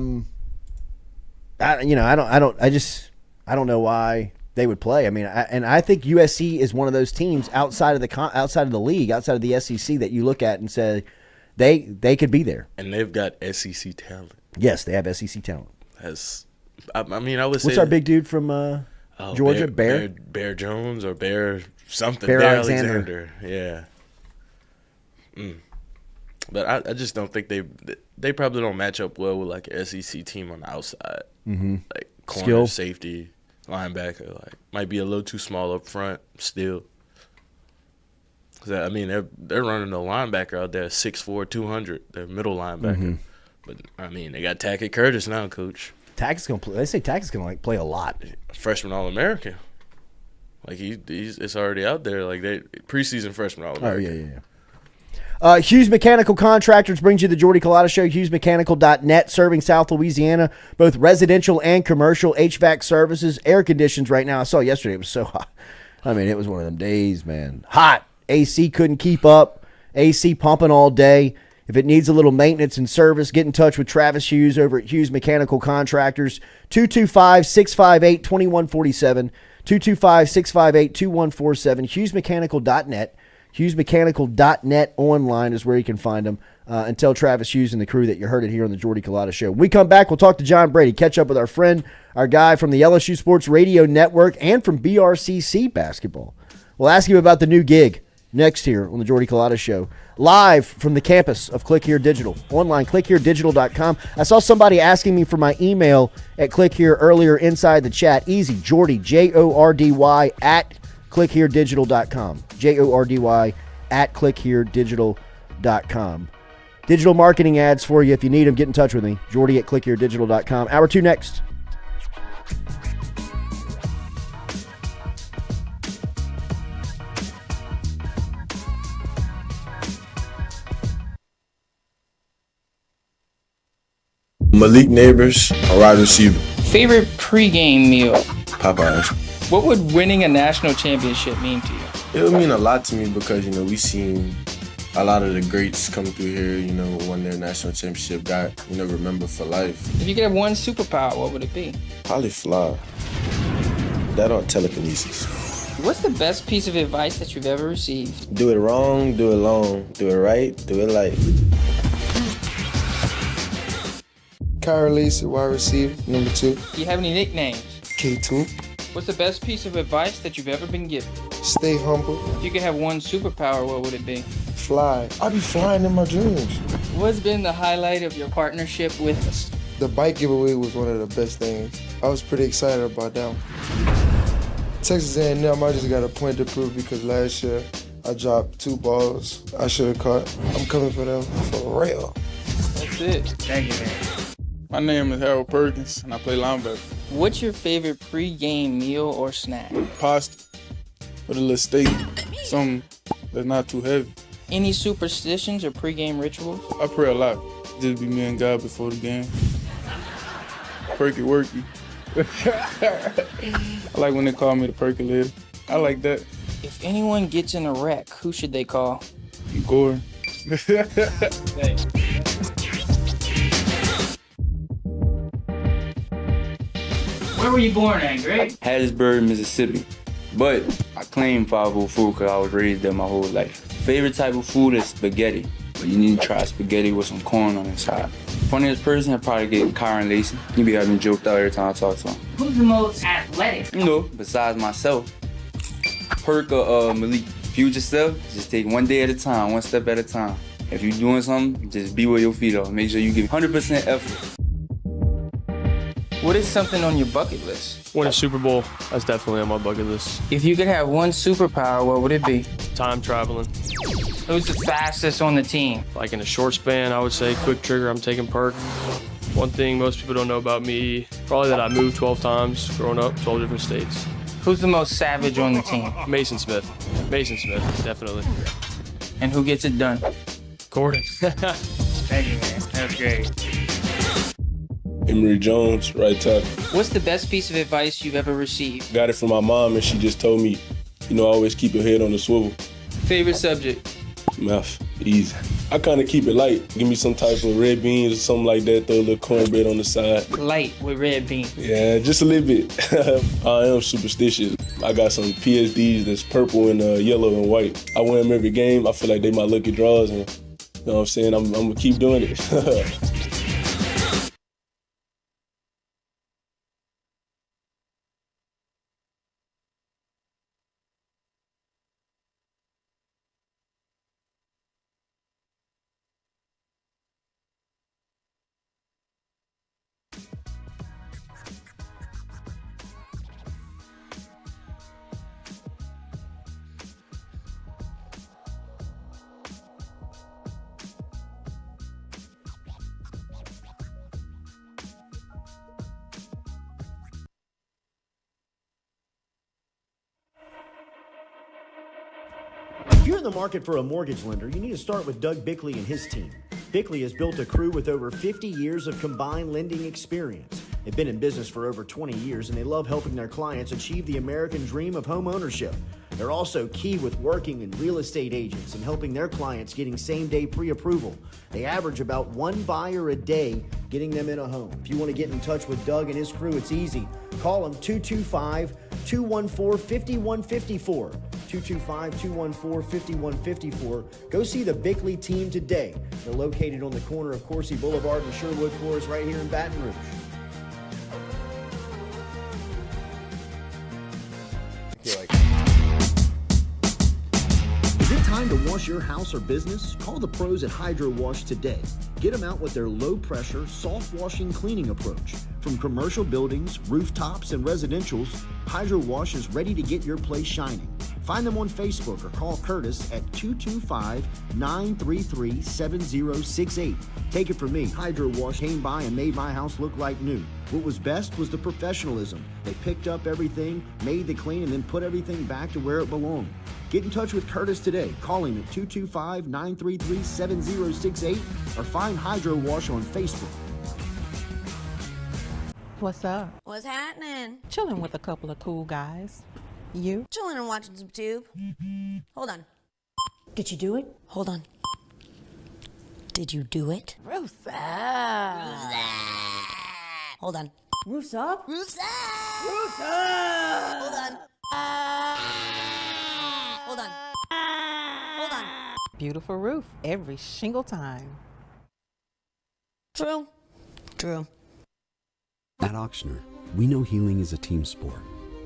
don't know why they would play. I mean, I think USC is one of those teams outside of the league, outside of the SEC, that you look at and say, They could be there. And they've got SEC talent. Yes, they have SEC talent. I mean, I would say. What's our big dude from Georgia? Bear Jones or Bear something. Bear Alexander. Yeah. But I just don't think they probably don't match up well with like an SEC team on the outside. Mm-hmm. Like corner, safety, linebacker. Like might be a little too small up front still. I mean, they're running a linebacker out there, 6'4", 200. They're middle linebacker. Mm-hmm. But, I mean, they got Tackett Curtis now, Coach. Tackett's going to play. They say Tackett's going to, like, play a lot. Freshman All-American. Like, it's already out there. Like, they preseason freshman All-American. Oh, yeah. Hughes Mechanical Contractors brings you the Jordy Culotta Show. HughesMechanical.net, serving South Louisiana, both residential and commercial HVAC services, air conditions right now. I saw yesterday. It was so hot. I mean, it was one of them days, man. Hot. AC couldn't keep up. AC pumping all day. If it needs a little maintenance and service, get in touch with Travis Hughes over at Hughes Mechanical Contractors, 225-658-2147, 225-658-2147, HughesMechanical.net. HughesMechanical.net online is where you can find them. And tell Travis Hughes and the crew that you heard it here on the Jordy Culotta Show. When we come back, we'll talk to John Brady, catch up with our friend, our guy from the LSU Sports Radio Network and from BRCC Basketball. We'll ask him about the new gig. Next here on the Jordy Culotta Show, live from the campus of Click Here Digital. Online, clickheredigital.com. I saw somebody asking me for my email at Click Here earlier inside the chat. Easy, Jordy, Jordy, at clickheredigital.com. Jordy, at clickheredigital.com. Digital marketing ads for you. If you need them, get in touch with me. Jordy at clickheredigital.com. Hour 2 next. Malik Neighbors, a wide receiver. Favorite pregame meal? Popeyes. What would winning a national championship mean to you? It would mean a lot to me because, we've seen a lot of the greats come through here, won their national championship, got, remembered for life. If you could have one superpower, what would it be? Probably fly. That or telekinesis. What's the best piece of advice that you've ever received? Do it wrong, do it long. Do it right, do it light. Kyle Lacey, wide receiver, number 2. Do you have any nicknames? K2. What's the best piece of advice that you've ever been given? Stay humble. If you could have one superpower, what would it be? Fly. I be flying in my dreams. What's been the highlight of your partnership with us? The bike giveaway was one of the best things. I was pretty excited about that one. Texas A&M, I just got a point to prove because last year I dropped 2 balls I should have caught. I'm coming for them for real. That's it. Thank you, man. My name is Harold Perkins, and I play linebacker. What's your favorite pre-game meal or snack? Pasta with a little steak, something that's not too heavy. Any superstitions or pre-game rituals? I pray a lot. Just be me and God before the game. Perky worky. I like when they call me the percolator. I like that. If anyone gets in a wreck, who should they call? Gore. Where were you born at, Greg? Hattiesburg, Mississippi. But I claim 504 because I was raised there my whole life. Favorite type of food is spaghetti, but you need to try spaghetti with some corn on the side. Funniest person, I'd probably get Kyron Lacey. He be having me joked out every time I talk to him. Who's the most athletic? You know, besides myself, Perk or Malik. Future self, just take one day at a time, one step at a time. If you're doing something, just be where your feet are. Make sure you give 100% effort. What is something on your bucket list? Win a Super Bowl. That's definitely on my bucket list. If you could have one superpower, what would it be? Time traveling. Who's the fastest on the team? Like in a short span, I would say quick trigger, I'm taking Perk. One thing most people don't know about me, probably that I moved 12 times growing up, 12 different states. Who's the most savage on the team? Mason Smith. Mason Smith, definitely. And who gets it done? Gordon. Thank you, man. That's great. Emory Jones, right tackle. What's the best piece of advice you've ever received? Got it from my mom, and she just told me, always keep your head on the swivel. Favorite subject? Math, easy. I kind of keep it light. Give me some type of red beans or something like that, throw a little cornbread on the side. Light with red beans. Yeah, just a little bit. I am superstitious. I got some PSDs that's purple and yellow and white. I wear them every game. I feel like they my lucky draws, and you know what I'm saying? I'm gonna keep doing it. If you're in the market for a mortgage lender, you need to start with Doug Bickley and his team. Bickley has built a crew with over 50 years of combined lending experience. They've been in business for over 20 years, and they love helping their clients achieve the American dream of home ownership. They're also key with working in real estate agents and helping their clients getting same-day pre-approval. They average about one buyer a day getting them in a home. If you want to get in touch with Doug and his crew, it's easy. Call them 225-214-5154. 225-214-5154. Go see the Bickley team today. They're located on the corner of Coursey Boulevard and Sherwood Forest right here in Baton Rouge. Is it time to wash your house or business? Call the pros at Hydro Wash today. Get them out with their low-pressure, soft-washing cleaning approach. From commercial buildings, rooftops, and residentials, Hydro Wash is ready to get your place shining. Find them on Facebook or call Curtis at 225-933-7068. Take it from me, Hydro Wash came by and made my house look like new. What was best was the professionalism. They picked up everything, made the clean, and then put everything back to where it belonged. Get in touch with Curtis today. Call him at 225-933-7068 or find Hydro Wash on Facebook. What's up? What's happening? Chilling with a couple of cool guys. You? Chilling and watching some tube. Hold on. Did you do it? Hold on. Did you do it? Roof's up. Hold on. Roof's up. Roof's up. Roof's up. Hold on. Hold on. Hold on. Beautiful roof every single time. True. True. At Auctioner, we know healing is a team sport.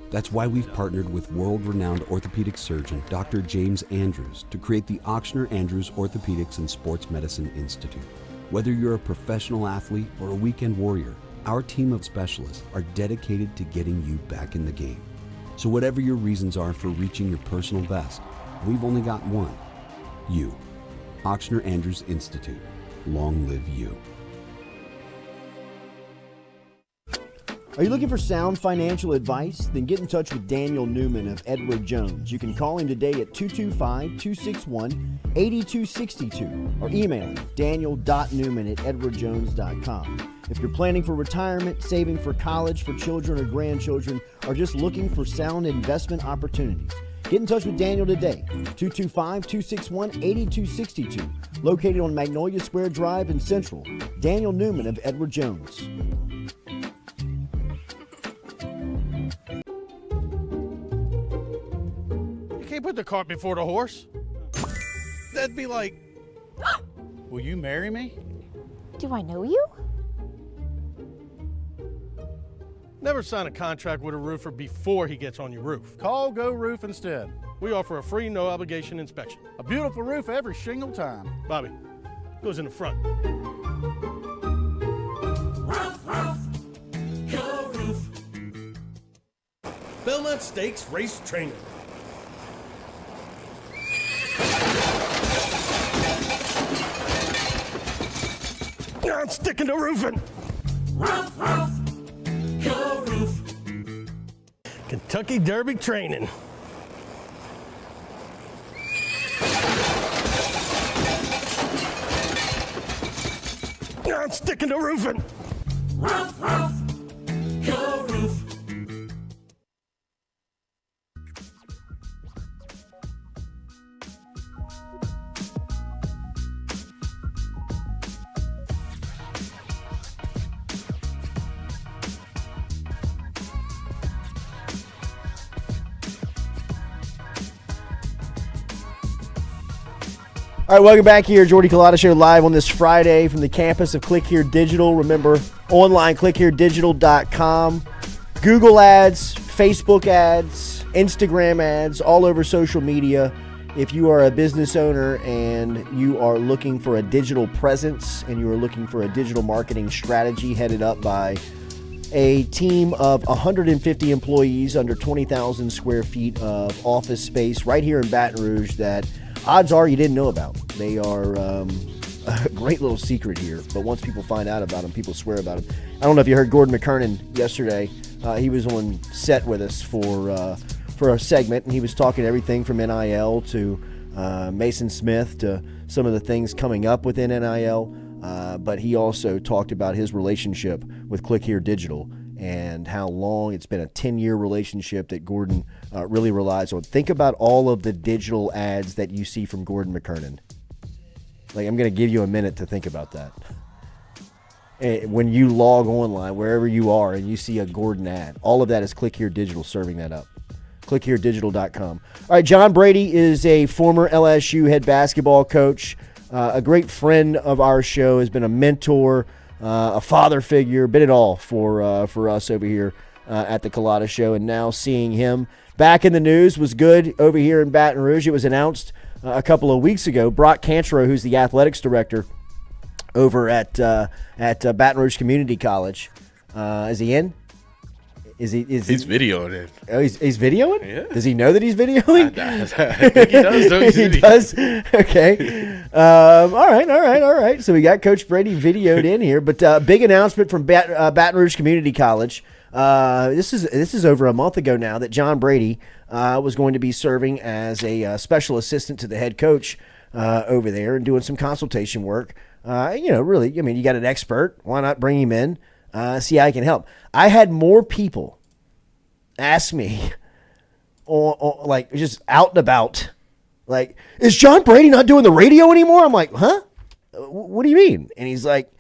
That's why we've partnered with world-renowned orthopedic surgeon Dr. James Andrews to create the Ochsner Andrews Orthopedics and Sports Medicine Institute. Whether you're a professional athlete or a weekend warrior, our team of specialists are dedicated to getting you back in the game. So whatever your reasons are for reaching your personal best, we've only got one: you. Ochsner Andrews Institute. Long live you. Are you looking for sound financial advice? Then get in touch with Daniel Newman of Edward Jones. You can call him today at 225-261-8262 or email him daniel.newman@edwardjones.com. If you're planning for retirement, saving for college, for children or grandchildren, or just looking for sound investment opportunities, get in touch with Daniel today, 225-261-8262, located on Magnolia Square Drive in Central. Daniel Newman of Edward Jones. You can't put the cart before the horse. That'd be like, will you marry me? Do I know you? Never sign a contract with a roofer before he gets on your roof. Call Go Roof instead. We offer a free, no-obligation inspection. A beautiful roof every single time. Bobby, goes in the front. Roof, roof, Go Roof. Belmont Stakes Race Training. I'm sticking to roofing. Roof, roof, Go Roof. Kentucky Derby Training. I'm sticking to roofing. Roof, roof, Go Roof. All right, welcome back here. Jordy Culotta Show live on this Friday from the campus of Click Here Digital. Remember, online, clickheredigital.com. Google ads, Facebook ads, Instagram ads, all over social media. If you are a business owner and you are looking for a digital presence and you are looking for a digital marketing strategy headed up by a team of 150 employees under 20,000 square feet of office space right here in Baton Rouge that odds are you didn't know about. They are a great little secret here, but once people find out about them, people swear about them. I don't know if you heard Gordon McKernan yesterday. He was on set with us for a segment, and he was talking everything from NIL to Mason Smith to some of the things coming up within NIL, but he also talked about his relationship with Click Here Digital and how long it's been a 10-year relationship that Gordon really relies on. Think about all of the digital ads that you see from Gordon McKernan. Like, I'm going to give you a minute to think about that. And when you log online, wherever you are, and you see a Gordon ad, all of that is Click Here Digital serving that up. ClickHereDigital.com. All right, John Brady is a former LSU head basketball coach, a great friend of our show, has been a mentor, a father figure, been it all for us over here at the Culotta Show. And now seeing him back in the news was good over here in Baton Rouge. It was announced a couple of weeks ago. Brock Cantrell, who's the athletics director over at Baton Rouge Community College, is he in? He's videoing it. Oh, he's videoing? Yeah. Does he know that he's videoing? I think he does. Don't He does? Okay. All right. So we got Coach Brady videoed in here. But big announcement from Baton Rouge Community College. This is over a month ago now that John Brady was going to be serving as a special assistant to the head coach over there and doing some consultation work. Really, I mean, you got an expert. Why not bring him in? See how I can help. I had more people ask me, like, just out and about, like, is John Brady not doing the radio anymore? I'm like, huh? What do you mean? And he's like,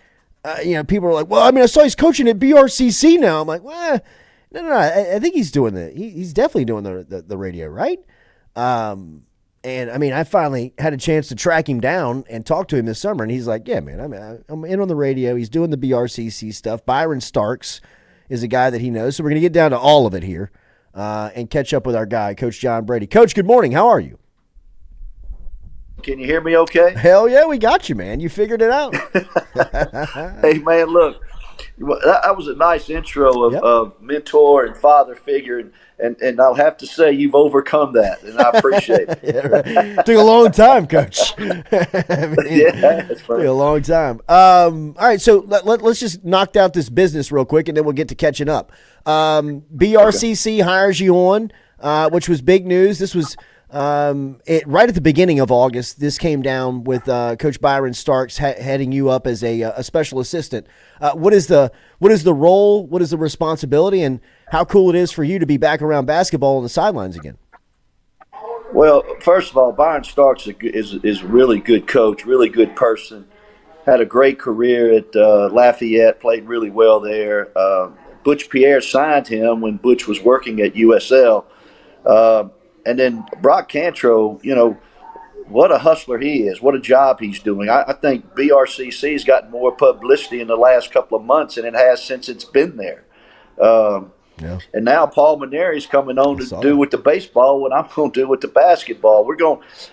people are like, well, I mean, I saw he's coaching at BRCC now. I'm like, well, no. I think he's doing he's definitely doing the radio, right? And I mean, I finally had a chance to track him down and talk to him this summer. And he's like, yeah, man, I'm in on the radio. He's doing the BRCC stuff. Byron Starks is a guy that he knows. So we're going to get down to all of it here. and catch up with our guy, Coach John Brady. Coach, good morning. How are you? Can you hear me okay? Hell yeah, we got you, man. You figured it out. Hey, man, look, that was a nice intro of mentor and father figure, and I'll have to say you've overcome that, and I appreciate it. Yeah, right. Took a long time, Coach. That's took a long time. All right, so let's just knock out this business real quick, and then we'll get to catching up. BRCC hires you on, which was big news. This was right at the beginning of August. This came down with Coach Byron Starks heading you up as a special assistant. What is the role? What is the responsibility? And how cool it is for you to be back around basketball on the sidelines again? Well, first of all, Byron Starks is a really good coach, really good person. Had a great career at Lafayette, played really well there. Butch Pierre signed him when Butch was working at USL. And then Brock Cantrell, what a hustler he is. What a job he's doing. I think BRCC's gotten more publicity in the last couple of months than it has since it's been there. And now Paul Maneri's coming on to do with the baseball what I'm going to do with the basketball.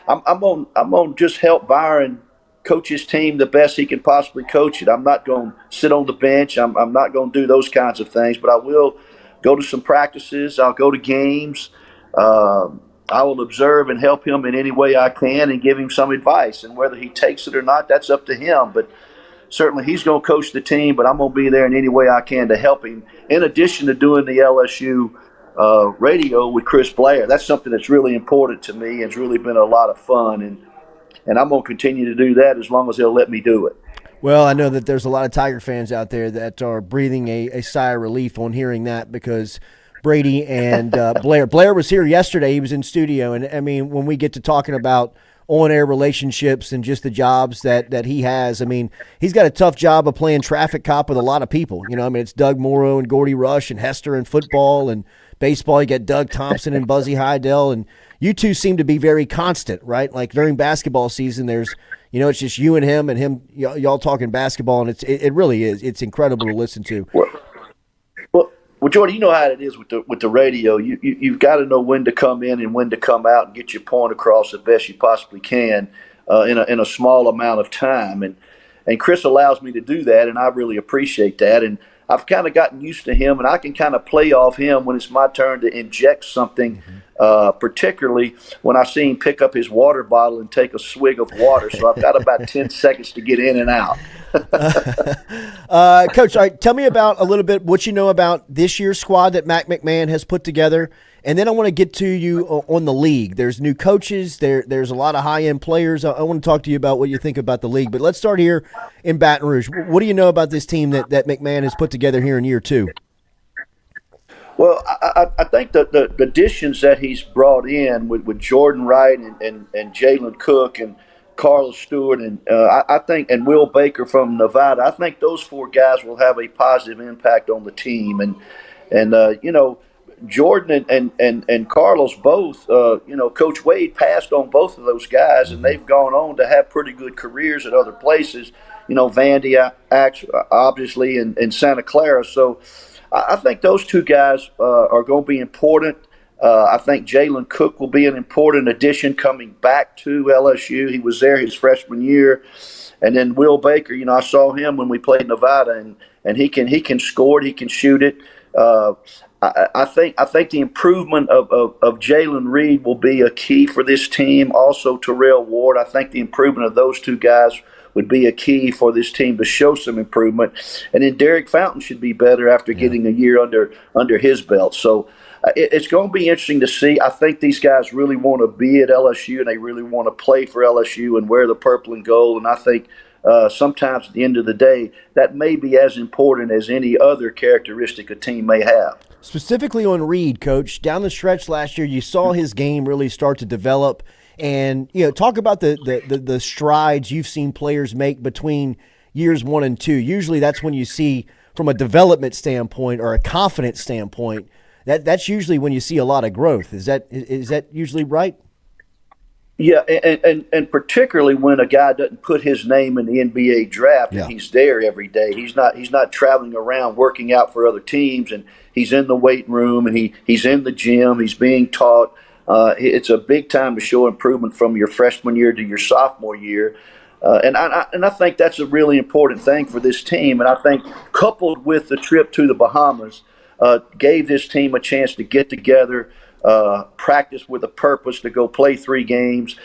I'm going to just help Byron coach his team the best he can possibly coach it. I'm not going to sit on the bench. I'm not going to do those kinds of things, but I will go to some practices. I'll go to games. I will observe and help him in any way I can and give him some advice. And whether he takes it or not, that's up to him. But certainly he's going to coach the team, but I'm going to be there in any way I can to help him, in addition to doing the LSU radio with Chris Blair. That's something that's really important to me. It's really been a lot of fun, and I'm going to continue to do that as long as they'll let me do it. Well, I know that there's a lot of Tiger fans out there that are breathing a sigh of relief on hearing that, because Brady and Blair. Blair was here yesterday. He was in studio. And, I mean, when we get to talking about on-air relationships and just the jobs that he has, I mean, he's got a tough job of playing traffic cop with a lot of people. It's Doug Morrow and Gordy Rush and Hester in football and baseball. You got Doug Thompson and Buzzy Heidel. And you two seem to be very constant, right? Like during basketball season, there's, it's just you and him, y'all talking basketball. And it really is. It's incredible to listen to. Well, Jordy, you know how it is with the radio. You've got to know when to come in and when to come out and get your point across the best you possibly can in a small amount of time. And Chris allows me to do that, and I really appreciate that. And I've kind of gotten used to him, and I can kind of play off him when it's my turn to inject something, particularly when I see him pick up his water bottle and take a swig of water. So I've got about 10 seconds to get in and out. Coach, all right, tell me about a little bit what you know about this year's squad that Mac McMahon has put together, and then I want to get to you on the league. There's new coaches. There's a lot of high-end players. I want to talk to you about what you think about the league, but let's start here in Baton Rouge. What do you know about this team that McMahon has put together here in year two? Well, I think the additions that he's brought in with Jordan Wright and Jalen Cook and Carlos Stewart and I think and Will Baker from Nevada, I think those four guys will have a positive impact on the team. And Jordan and Carlos both, Coach Wade passed on both of those guys, and they've gone on to have pretty good careers at other places. Vandy, obviously, and Santa Clara. So I think those two guys are going to be important. I think Jalen Cook will be an important addition coming back to LSU. He was there his freshman year. And then Will Baker, I saw him when we played Nevada, and he can score it, he can shoot it. I think the improvement of Jalen Reed will be a key for this team. Also Terrell Ward. I think the improvement of those two guys would be a key for this team to show some improvement. And then Derek Fountain should be better after getting a year under his belt. So it's going to be interesting to see. I think these guys really want to be at LSU, and they really want to play for LSU and wear the purple and gold. And I think sometimes at the end of the day, that may be as important as any other characteristic a team may have. Specifically on Reed, Coach, down the stretch last year, you saw his game really start to develop. And, talk about the strides you've seen players make between years 1 and 2. Usually that's when you see, from a development standpoint or a confidence standpoint, that's usually when you see a lot of growth. Is that usually right? Yeah, and particularly when a guy doesn't put his name in the NBA draft and he's there every day. He's not traveling around working out for other teams, and he's in the weight room and he's in the gym. He's being taught. It's a big time to show improvement from your freshman year to your sophomore year. And I think that's a really important thing for this team. And I think coupled with the trip to the Bahamas, gave this team a chance to get together, practice with a purpose to go play 3 games.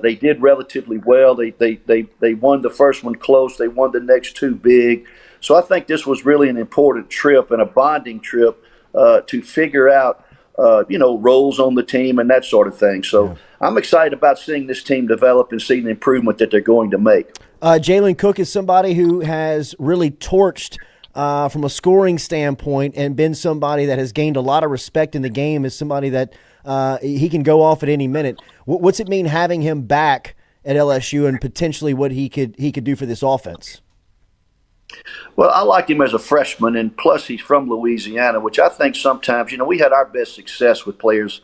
They did relatively well. They won the first one close. They won the next 2 big. So I think this was really an important trip and a bonding trip to figure out roles on the team and that sort of thing. So I'm excited about seeing this team develop and seeing the improvement that they're going to make. Jalen Cook is somebody who has really torched from a scoring standpoint and been somebody that has gained a lot of respect in the game as somebody that he can go off at any minute. What's it mean having him back at LSU and potentially what he could do for this offense? Well, I liked him as a freshman, and plus he's from Louisiana, which I think sometimes, we had our best success with players,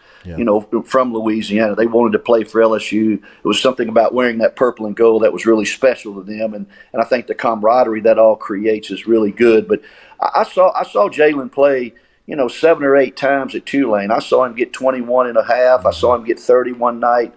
from Louisiana. They wanted to play for LSU. It was something about wearing that purple and gold that was really special to them, and I think the camaraderie that all creates is really good. But I saw Jalen play, 7 or 8 times at Tulane. I saw him get 21 and a half. I saw him get 30 one night.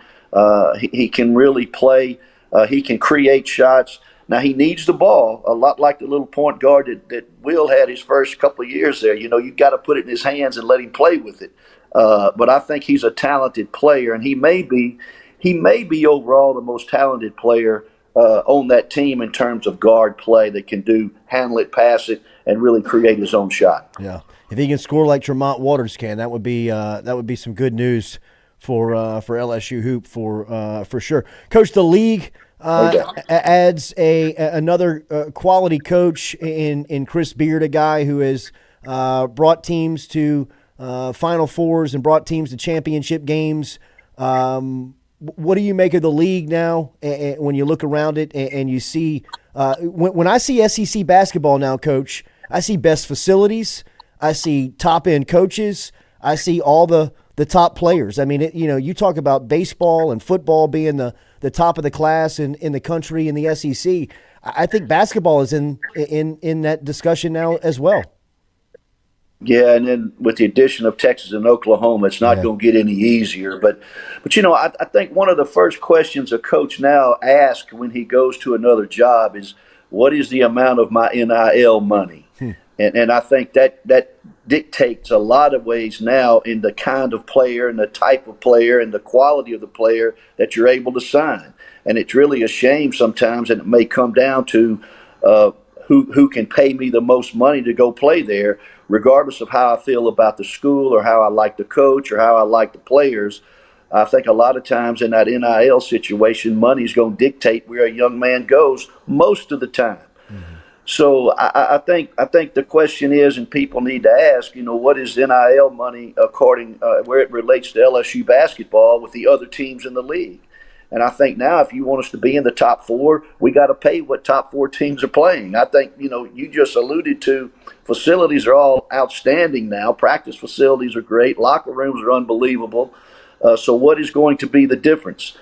He can really play. He can create shots. Now, he needs the ball, a lot like the little point guard that Will had his first couple of years there. You've got to put it in his hands and let him play with it. But I think he's a talented player, and he may be overall the most talented player on that team in terms of guard play that can handle it, pass it, and really create his own shot. Yeah, if he can score like Tremont Waters can, that would be some good news for LSU hoop for sure. Coach, the league adds another quality coach in Chris Beard, a guy who has brought teams to Final Fours and brought teams to championship games. What do you make of the league now when you look around it and you see when I see SEC basketball now, Coach, I see best facilities, I see top-end coaches, I see all the top players. I mean, you talk about baseball and football being the top of the class in the country in the SEC. I think basketball is in that discussion now as well. Yeah, and then with the addition of Texas and Oklahoma, it's not going to get any easier. But I think one of the first questions a coach now asks when he goes to another job is, what is the amount of my NIL money? And I think that dictates a lot of ways now in the kind of player and the type of player and the quality of the player that you're able to sign. And it's really a shame sometimes, and it may come down to who can pay me the most money to go play there, regardless of how I feel about the school or how I like the coach or how I like the players. I think a lot of times in that NIL situation, money's going to dictate where a young man goes most of the time. So I think the question is, and people need to ask, what is NIL money according where it relates to LSU basketball with the other teams in the league? And I think now, if you want us to be in the top 4, we got to pay what top 4 teams are playing. I think you just alluded to facilities are all outstanding now. Practice facilities are great. Locker rooms are unbelievable. So what is going to be the difference?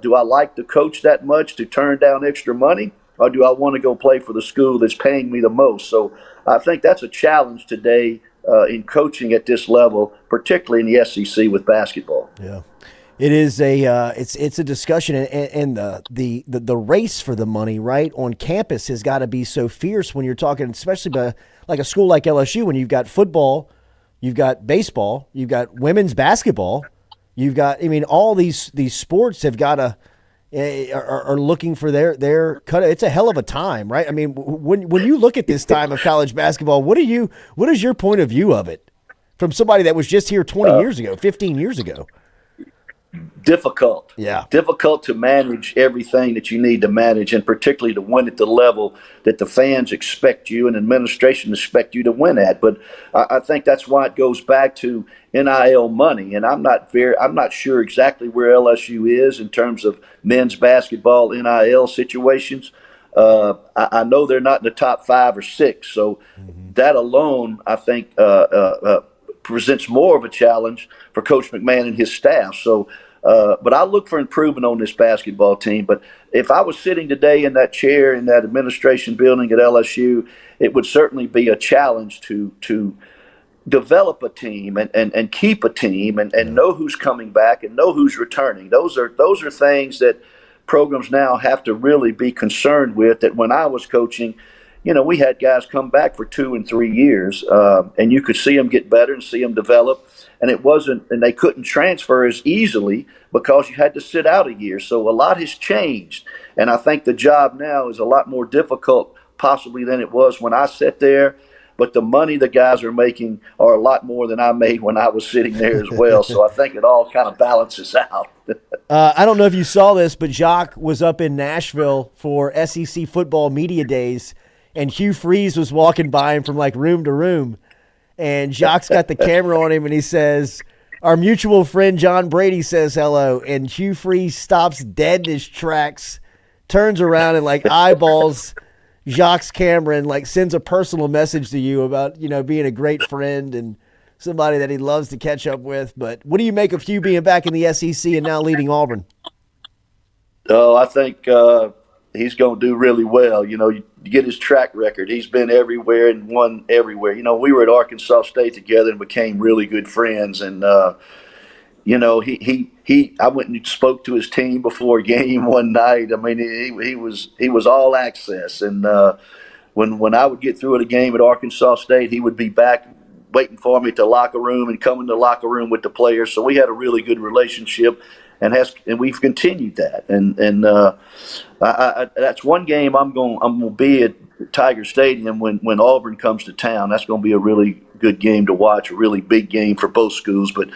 Do I like the coach that much to turn down extra money? Or do I want to go play for the school that's paying me the most? So I think that's a challenge today in coaching at this level, particularly in the SEC with basketball. Yeah, it is it's a discussion, and the race for the money right on campus has got to be so fierce when you're talking, especially by like a school like LSU, when you've got football, you've got baseball, you've got women's basketball, you've got all these sports have got to. Are looking for their cut. It's a hell of a time, right? I mean, when you look at this time of college basketball, what is your point of view of it from somebody that was just here 20 years ago, 15 years ago? Difficult. Yeah. Difficult to manage everything that you need to manage, and particularly to win at the level that the fans expect you and administration expect you to win at. But I think that's why it goes back to NIL money. And I'm not sure exactly where LSU is in terms of men's basketball NIL situations. I know they're not in the top 5 or 6. So that alone, I think, presents more of a challenge for Coach McMahon and his staff. So But I look for improvement on this basketball team. But if I was sitting today in that chair in that administration building at LSU, it would certainly be a challenge to develop a team and keep a team and know who's coming back and know who's returning. Those are things that programs now have to really be concerned with. That when I was coaching, we had guys come back for 2 and 3 years, and you could see them get better and see them develop. And they couldn't transfer as easily because you had to sit out a year. So a lot has changed, and I think the job now is a lot more difficult possibly than it was when I sat there. But the money the guys are making are a lot more than I made when I was sitting there as well. So I think it all kind of balances out. I don't know if you saw this, but Jacques was up in Nashville for SEC football media days, and Hugh Freeze was walking by him from like room to room. And Jacques got the camera on him, and he says, "Our mutual friend John Brady says hello." And Hugh Freeze stops dead in his tracks, turns around and like eyeballs Jacques' camera and like sends a personal message to you about, being a great friend and somebody that he loves to catch up with. But what do you make of Hugh being back in the SEC and now leading Auburn? Oh, I think he's going to do really well. You get his track record. He's been everywhere and won everywhere. We were at Arkansas State together and became really good friends. And, I went and spoke to his team before a game one night. I mean, he was all access. And when I would get through at a game at Arkansas State, he would be back waiting for me at the locker room and come in the locker room with the players. So we had a really good relationship, and we've continued that. And that's one game I'm going to be at Tiger Stadium when Auburn comes to town. That's going to be a really good game to watch, a really big game for both schools. But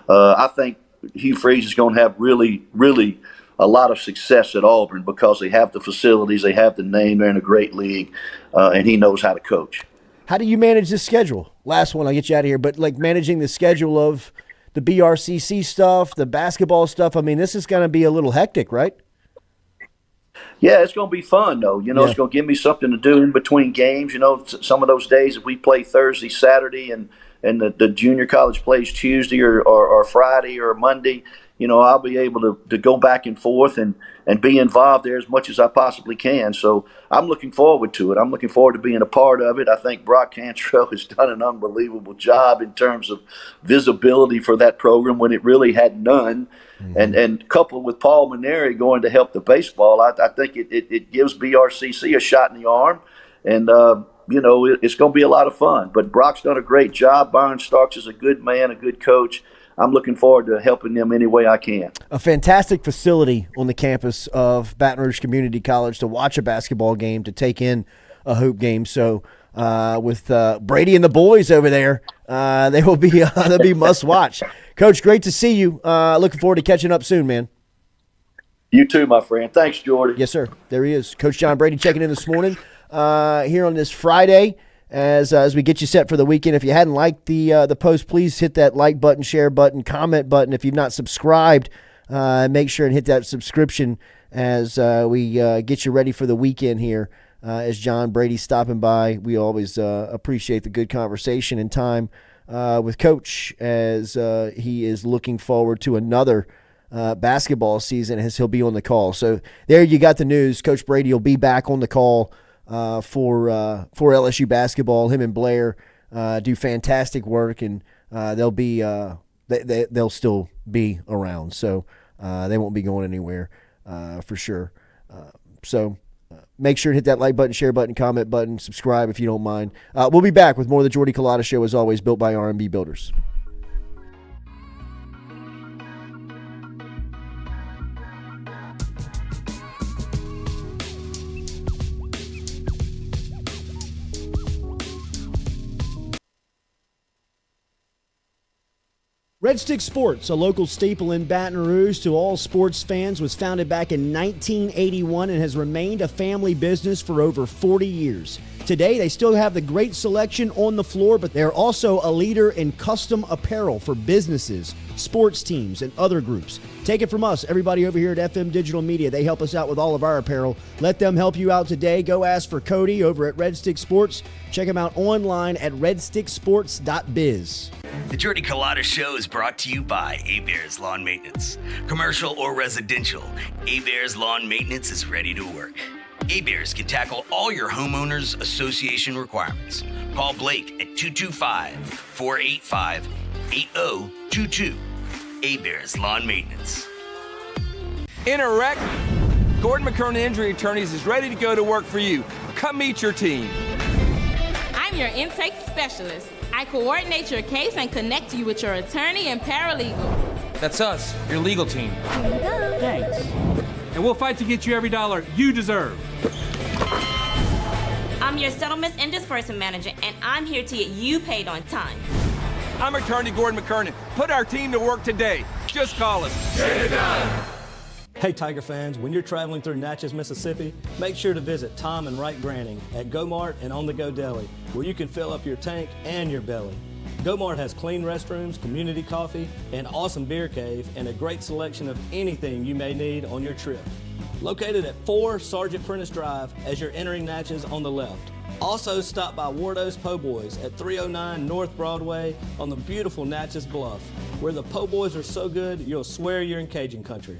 I think Hugh Freeze is going to have really, really a lot of success at Auburn because they have the facilities, they have the name, they're in a great league, and he knows how to coach. How do you manage this schedule? Last one, I'll get you out of here. But like managing the schedule of the BRCC stuff, the basketball stuff, I mean, this is going to be a little hectic, right? Yeah, it's going to be fun, though. It's going to give me something to do in between games. Some of those days, if we play Thursday, Saturday, and the junior college plays Tuesday or Friday or Monday, I'll be able to go back and forth and be involved there as much as I possibly can. So I'm looking forward to it. I'm looking forward to being a part of it. I think Brock Cantrell has done an unbelievable job in terms of visibility for that program when it really had none. Mm-hmm. And coupled with Paul Maneri going to help the baseball, I think it gives BRCC a shot in the arm. And, it's going to be a lot of fun. But Brock's done a great job. Byron Starks is a good man, a good coach. I'm looking forward to helping them any way I can. A fantastic facility on the campus of Baton Rouge Community College to watch a basketball game, to take in a hoop game. So with Brady and the boys over there, they'll be must watch. Coach, great to see you. Looking forward to catching up soon, man. You too, my friend. Thanks, Jordy. Yes, sir. There he is. Coach John Brady checking in this morning here on this Friday as we get you set for the weekend. If you hadn't liked the post, please hit that like button, share button, comment button. If you've not subscribed, make sure and hit that subscription as we get you ready for the weekend here. As John Brady stopping by, we always appreciate the good conversation and time with Coach as he is looking forward to another basketball season as he'll be on the call. So there you got the news. Coach Brady will be back on the call for LSU basketball. Him and Blair do fantastic work, and they'll still be around. So they won't be going anywhere for sure. So make sure to hit that like button, share button, comment button, subscribe if you don't mind. We'll be back with more of the Jordy Culotta Show, as always, built by R&B Builders. Red Stick Sports, a local staple in Baton Rouge to all sports fans, was founded back in 1981 and has remained a family business for over 40 years. Today, they still have the great selection on the floor, but they're also a leader in custom apparel for businesses, sports teams, and other groups. Take it from us, everybody over here at FM Digital Media. They help us out with all of our apparel. Let them help you out today. Go ask for Cody over at Red Stick Sports. Check him out online at redsticksports.biz. The Jordy Culotta Show is brought to you by A-Bears Lawn Maintenance. Commercial or residential, A-Bears Lawn Maintenance is ready to work. A-Bears can tackle all your homeowners association requirements. Call Blake at 225-485-8022. A-Bears Lawn Maintenance. In a wreck, Gordon McKernan Injury Attorneys is ready to go to work for you. Come meet your team. I'm your intake specialist. I coordinate your case and connect you with your attorney and paralegal. That's us, your legal team. Thanks. And we'll fight to get you every dollar you deserve. I'm your settlements and disbursement manager, and I'm here to get you paid on time. I'm attorney Gordon McKernan. Put our team to work today. Just call us. Get it done. Hey Tiger fans, when you're traveling through Natchez, Mississippi, make sure to visit Tom and Wright Granning at Go Mart and On The Go Deli, where you can fill up your tank and your belly. Go Mart has clean restrooms, community coffee, an awesome beer cave, and a great selection of anything you may need on your trip. Located at 4 Sergeant Prentice Drive as you're entering Natchez on the left. Also stop by Wardo's Po' Boys at 309 North Broadway on the beautiful Natchez Bluff, where the Po' Boys are so good you'll swear you're in Cajun country.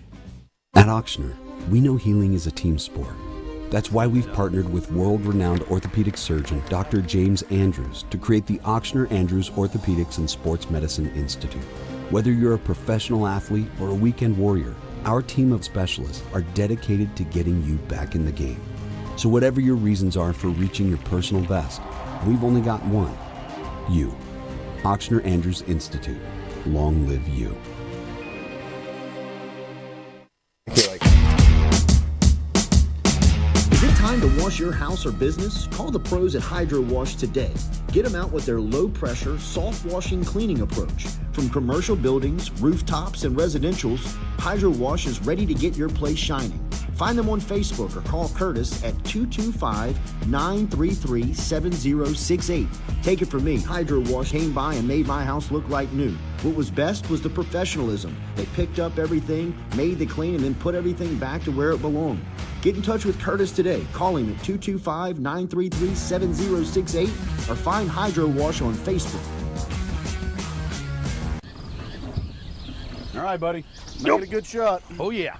At Ochsner, we know healing is a team sport. That's why we've partnered with world-renowned orthopedic surgeon Dr. James Andrews to create the Ochsner Andrews Orthopedics and Sports Medicine Institute. Whether you're a professional athlete or a weekend warrior, our team of specialists are dedicated to getting you back in the game. So whatever your reasons are for reaching your personal best, we've only got one. You. Ochsner Andrews Institute. Long live you. Is it time to wash your house or business? Call the pros at Hydro Wash today. Get them out with their low-pressure, soft-washing cleaning approach. From commercial buildings, rooftops, and residentials, Hydro Wash is ready to get your place shining. Find them on Facebook or call Curtis at 225-933-7068. Take it from me, Hydro Wash came by and made my house look like new. What was best was the professionalism. They picked up everything, made the clean, and then put everything back to where it belonged. Get in touch with Curtis today. Call him at 225-933-7068 or find Hydro Wash on Facebook. All right, buddy. Make it a good shot. Oh, yeah.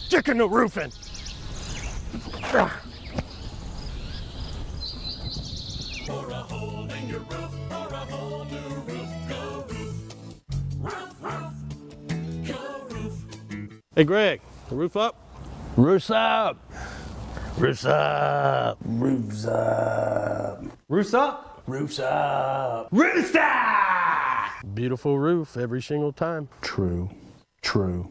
Sticking the roof in. For a hole in your roof, for a whole new roof, go roof. Roof, roof, go roof. Hey, Greg, the roof up? Roof's up. Roof's up. Roof's up. Roof's up. Roof's up. Roof's up. Beautiful roof every single time. True. True.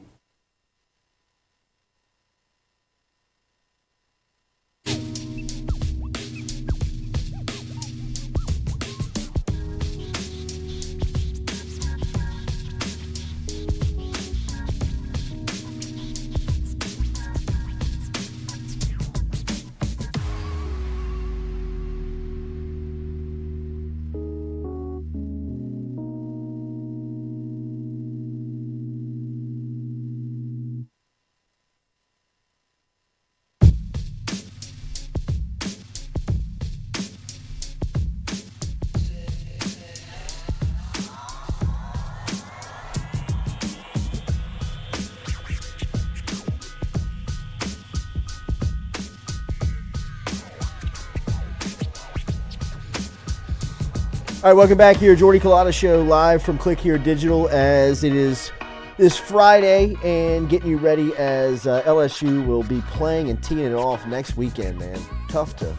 All right, welcome back here, Jordy Culotta Show, live from Click Here Digital, as it is this Friday and getting you ready as LSU will be playing and teeing it off next weekend, man. Tough to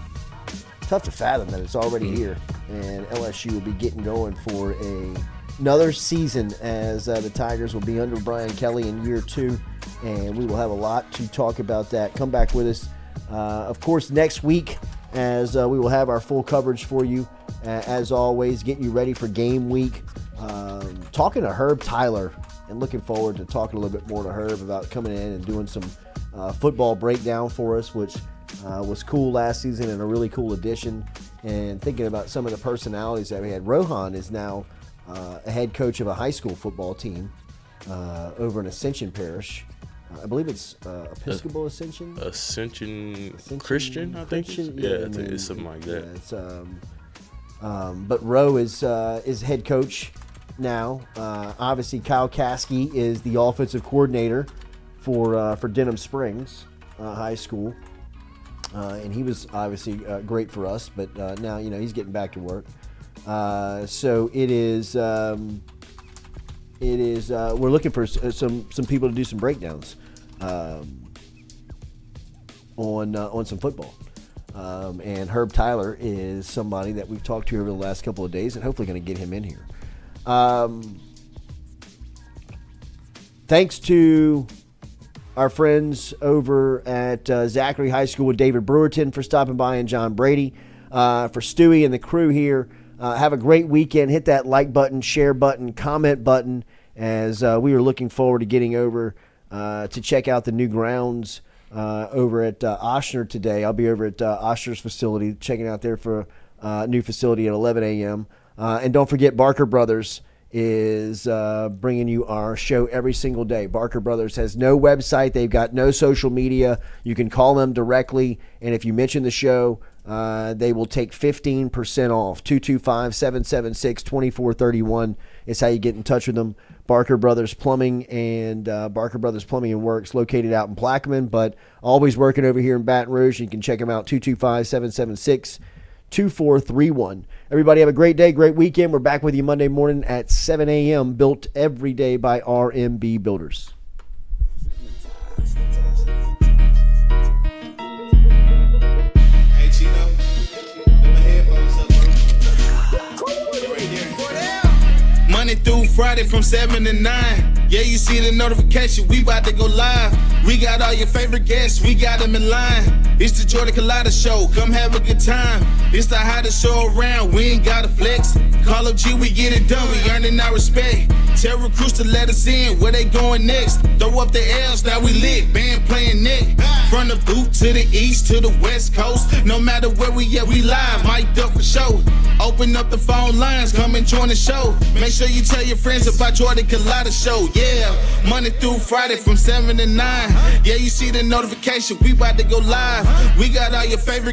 fathom that it's already here, and LSU will be getting going for another season as the Tigers will be under Brian Kelly in year 2, and we will have a lot to talk about that. Come back with us, of course, next week as we will have our full coverage for you as always, getting you ready for game week. Talking to Herb Tyler and looking forward to talking a little bit more to Herb about coming in and doing some football breakdown for us, which was cool last season and a really cool addition. And thinking about some of the personalities that we had. Rohan is now a head coach of a high school football team over in Ascension Parish. I believe it's Episcopal Ascension? Ascension Christian, I think. It's something like that. Yeah, it's, but Rowe is head coach now. Obviously, Kyle Caskey is the offensive coordinator for Denham Springs High School. And he was obviously great for us, but now, he's getting back to work. So it is, we're looking for some people to do some breakdowns on some football. And Herb Tyler is somebody that we've talked to over the last couple of days and hopefully going to get him in here. Thanks to our friends over at Zachary High School with David Brewerton for stopping by, and John Brady. For Stewie and the crew here, have a great weekend. Hit that like button, share button, comment button, as we are looking forward to getting over to check out the new grounds over at Oshner today. I'll be over at Oshner's facility, checking out there for a new facility at 11 a.m. And don't forget, Barker Brothers is bringing you our show every single day. Barker Brothers has no website. They've got no social media. You can call them directly, and if you mention the show, they will take 15% off. 225-776-2431 is how you get in touch with them. Barker Brothers Plumbing and Barker Brothers Plumbing and Works, located out in Plaquemine, but always working over here in Baton Rouge. You can check them out, 225-776-2431. Everybody have a great day, great weekend. We're back with you Monday morning at 7 a.m. Built every day by RMB Builders. Monday through Friday from 7 to 9. Yeah, you see the notification, we about to go live. We got all your favorite guests, we got them in line. It's the Jordy Culotta Show, come have a good time. It's the hottest show around, we ain't gotta flex. Call up G, we get it done, we earning our respect. Tell recruits to let us in, where they going next. Throw up the L's, now we lit, band playing neck. From the boot to the east to the west coast. No matter where we at, we live, mic'd up for show. Open up the phone lines, come and join the show. Make sure you tell your friends about Jordy Culotta Show. Yeah, Monday through Friday from 7 to 9. Yeah, you see the notification, we about to go live. We got all your favorite